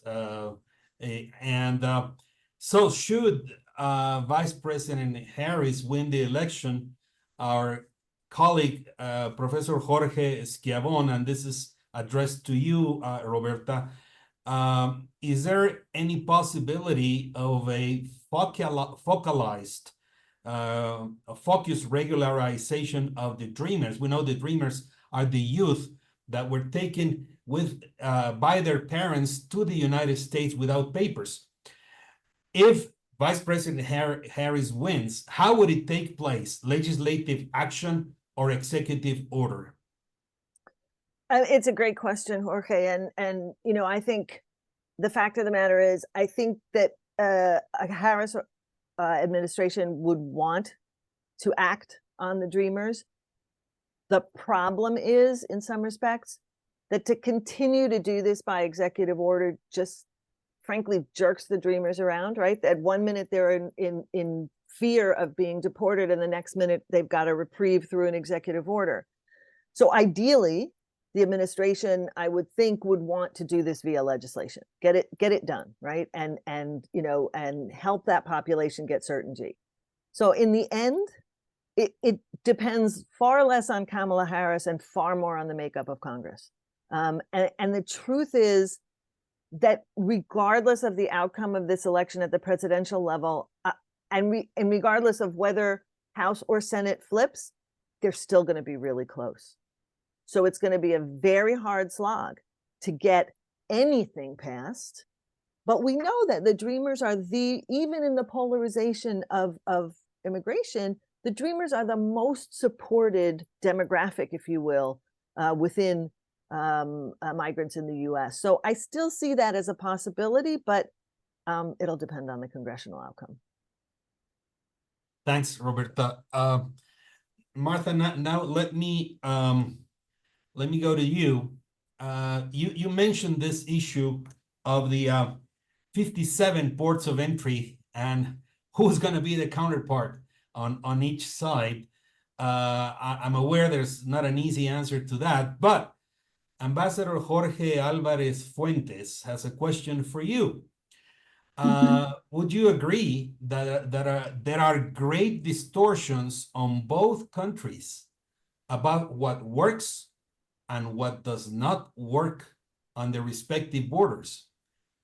So should Vice President Harris win the election, our colleague, Professor Jorge Schiavon, and this is addressed to you, Roberta, is there any possibility of a focused regularization of the Dreamers? We know the Dreamers are the youth that were taken by their parents to the United States without papers. If Vice President Harris wins, how would it take place? Legislative action or executive order? It's a great question, Jorge. And you know, I think the fact of the matter is, I think that a Harris administration would want to act on the Dreamers. The problem is, in some respects, that to continue to do this by executive order just frankly jerks the Dreamers around, right? That 1 minute they're in fear of being deported, and the next minute they've got a reprieve through an executive order. So ideally, the administration, I would think, would want to do this via legislation, get it done, right? And you know, and help that population get certainty. So in the end, it depends far less on Kamala Harris and far more on the makeup of Congress. And the truth is that regardless of the outcome of this election at the presidential level, and regardless of whether House or Senate flips, they're still going to be really close. So it's going to be a very hard slog to get anything passed. But we know that the Dreamers are even in the polarization of immigration, the Dreamers are the most supported demographic, if you will, within migrants in the US. So I still see that as a possibility, but it'll depend on the congressional outcome. Thanks, Roberta. Martha, now let me go to you. You mentioned this issue of the 57 ports of entry and who's going to be the counterpart on each side. I'm aware there's not an easy answer to that, but Ambassador Jorge Alvarez Fuentes has a question for you. Would you agree that there are great distortions on both countries about what works and what does not work on the respective borders?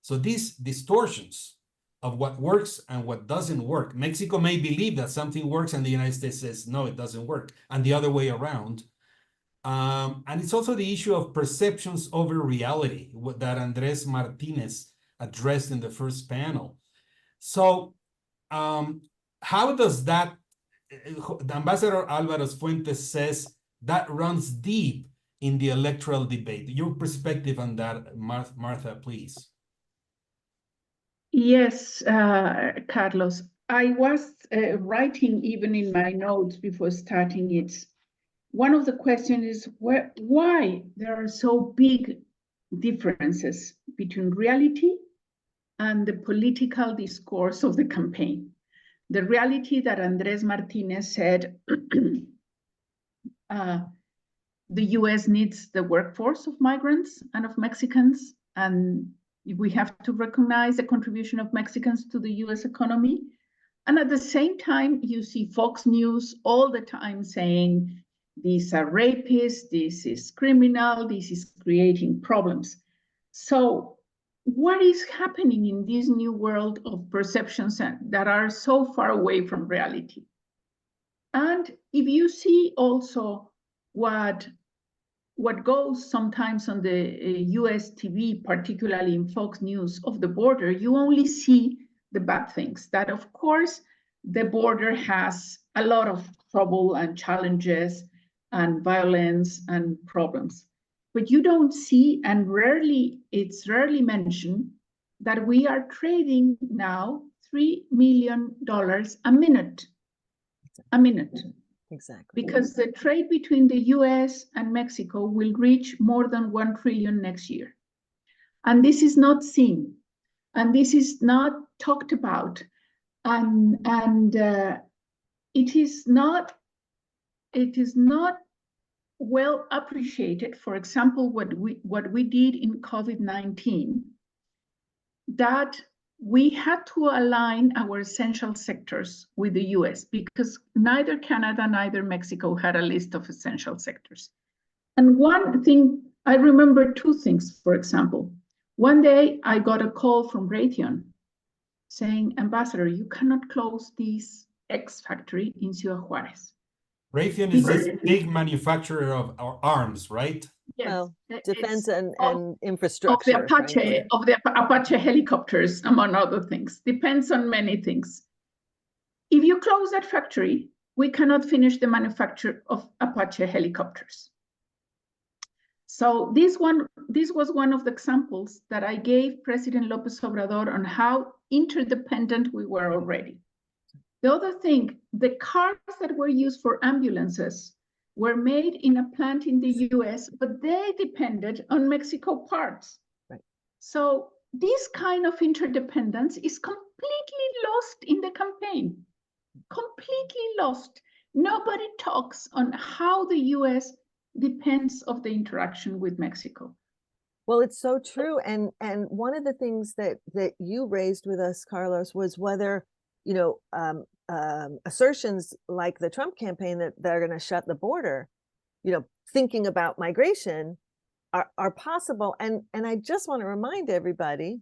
So these distortions of what works and what doesn't work, Mexico may believe that something works and the United States says, no, it doesn't work, and the other way around. And it's also the issue of perceptions over reality that Andrés Martínez addressed in the first panel. So how does that, Ambassador Álvarez Fuentes says that runs deep in the electoral debate. Your perspective on that, Martha, please. Yes, Carlos. I was writing even in my notes before starting it. One of the questions is why there are so big differences between reality and the political discourse of the campaign. The reality that Andrés Martínez said, the US needs the workforce of migrants and of Mexicans, and we have to recognize the contribution of Mexicans to the US economy. And at the same time, you see Fox News all the time saying, these are rapists, this is criminal, this is creating problems. So what is happening in this new world of perceptions that are so far away from reality? And if you see also what goes sometimes on the US TV, particularly in Fox News of the border, you only see the bad things. That of course, the border has a lot of trouble and challenges and violence and problems. But you don't see, and it's rarely mentioned, that we are trading now $3 million a minute. A minute. Exactly. Because the trade between the US and Mexico will reach more than 1 trillion next year. And this is not seen, and this is not talked about, and it is not well appreciated. For example, what we did in COVID-19, that we had to align our essential sectors with the US because neither Canada, neither Mexico had a list of essential sectors. And one thing, I remember two things, for example. One day I got a call from Raytheon saying, Ambassador, you cannot close this X factory in Ciudad Juárez. Raytheon is a big manufacturer of arms, right? Yes, Well, defense and infrastructure. Of the Apache helicopters, among other things. Depends on many things. If you close that factory, we cannot finish the manufacture of Apache helicopters. So this was one of the examples that I gave President López Obrador on how interdependent we were already. The other thing, the cars that were used for ambulances were made in a plant in the US, but they depended on Mexico parts. Right. So this kind of interdependence is completely lost in the campaign, completely lost. Nobody talks on how the US depends of the interaction with Mexico. Well, it's so true. And one of the things that you raised with us, Carlos, was whether, assertions like the Trump campaign that they're going to shut the border, thinking about migration are possible. And I just want to remind everybody,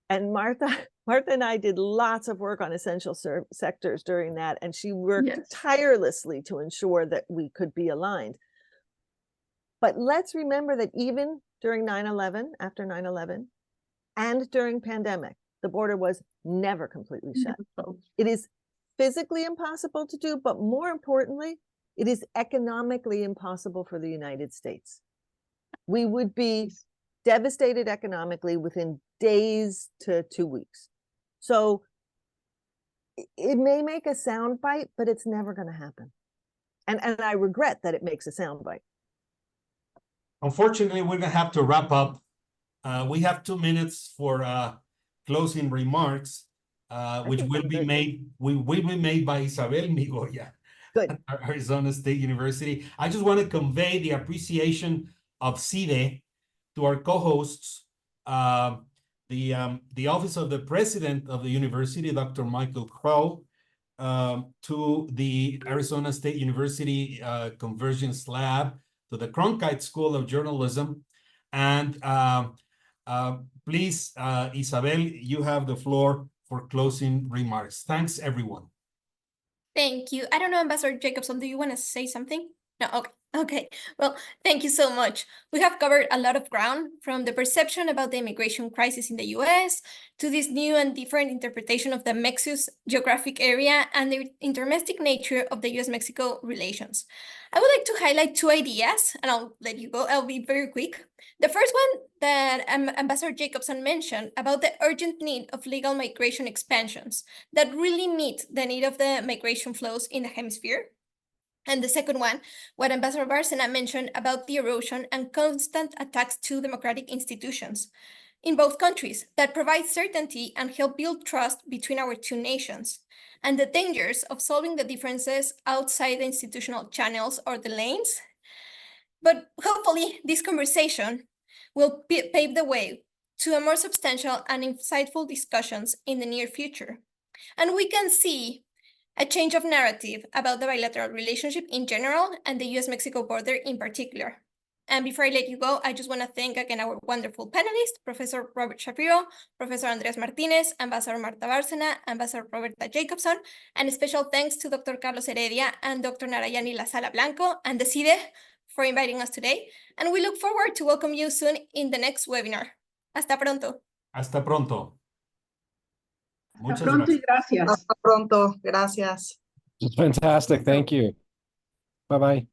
and Martha and I did lots of work on essential sectors during that, and she worked tirelessly to ensure that we could be aligned. But let's remember that even during 9/11, after 9/11, and during pandemic, the border was never completely shut. It is physically impossible to do, but more importantly, it is economically impossible for the United States. We would be devastated economically within days to 2 weeks. So it may make a soundbite, but it's never going to happen. And I regret that it makes a soundbite. Unfortunately, we're going to have to wrap up. We have 2 minutes for closing remarks, which will be made by Isabel Migoya at Arizona State University. I just want to convey the appreciation of CIDE to our co-hosts, the Office of the President of the University, Dr. Michael Crow, to the Arizona State University Convergence Lab, to the Cronkite School of Journalism, and please, Isabel, you have the floor for closing remarks. Thanks, everyone. Thank you. I don't know, Ambassador Jacobson, do you want to say something? No, okay. Okay, well, thank you so much. We have covered a lot of ground, from the perception about the immigration crisis in the US to this new and different interpretation of the Mexico's geographic area and the intermestic nature of the US-Mexico relations. I would like to highlight two ideas, and I'll let you go. I'll be very quick. The first one that Ambassador Jacobson mentioned about the urgent need of legal migration expansions that really meet the need of the migration flows in the hemisphere. And the second one, what Ambassador Bárcena mentioned about the erosion and constant attacks to democratic institutions in both countries that provide certainty and help build trust between our two nations, and the dangers of solving the differences outside the institutional channels or the lanes. But hopefully this conversation will pave the way to a more substantial and insightful discussions in the near future. And we can see a change of narrative about the bilateral relationship in general and the US-Mexico border in particular. And before I let you go, I just want to thank again our wonderful panelists, Professor Robert Shapiro, Professor Andrés Martínez, Ambassador Marta Bárcena, Ambassador Roberta Jacobson, and a special thanks to Dr. Carlos Heredia and Dr. Narayani La Sala Blanco and the CIDE for inviting us today. And we look forward to welcome you soon in the next webinar. Hasta pronto. Hasta pronto. Hasta Muchas pronto y gracias. gracias. Hasta pronto. Gracias. Fantastic. Thank you. Bye-bye.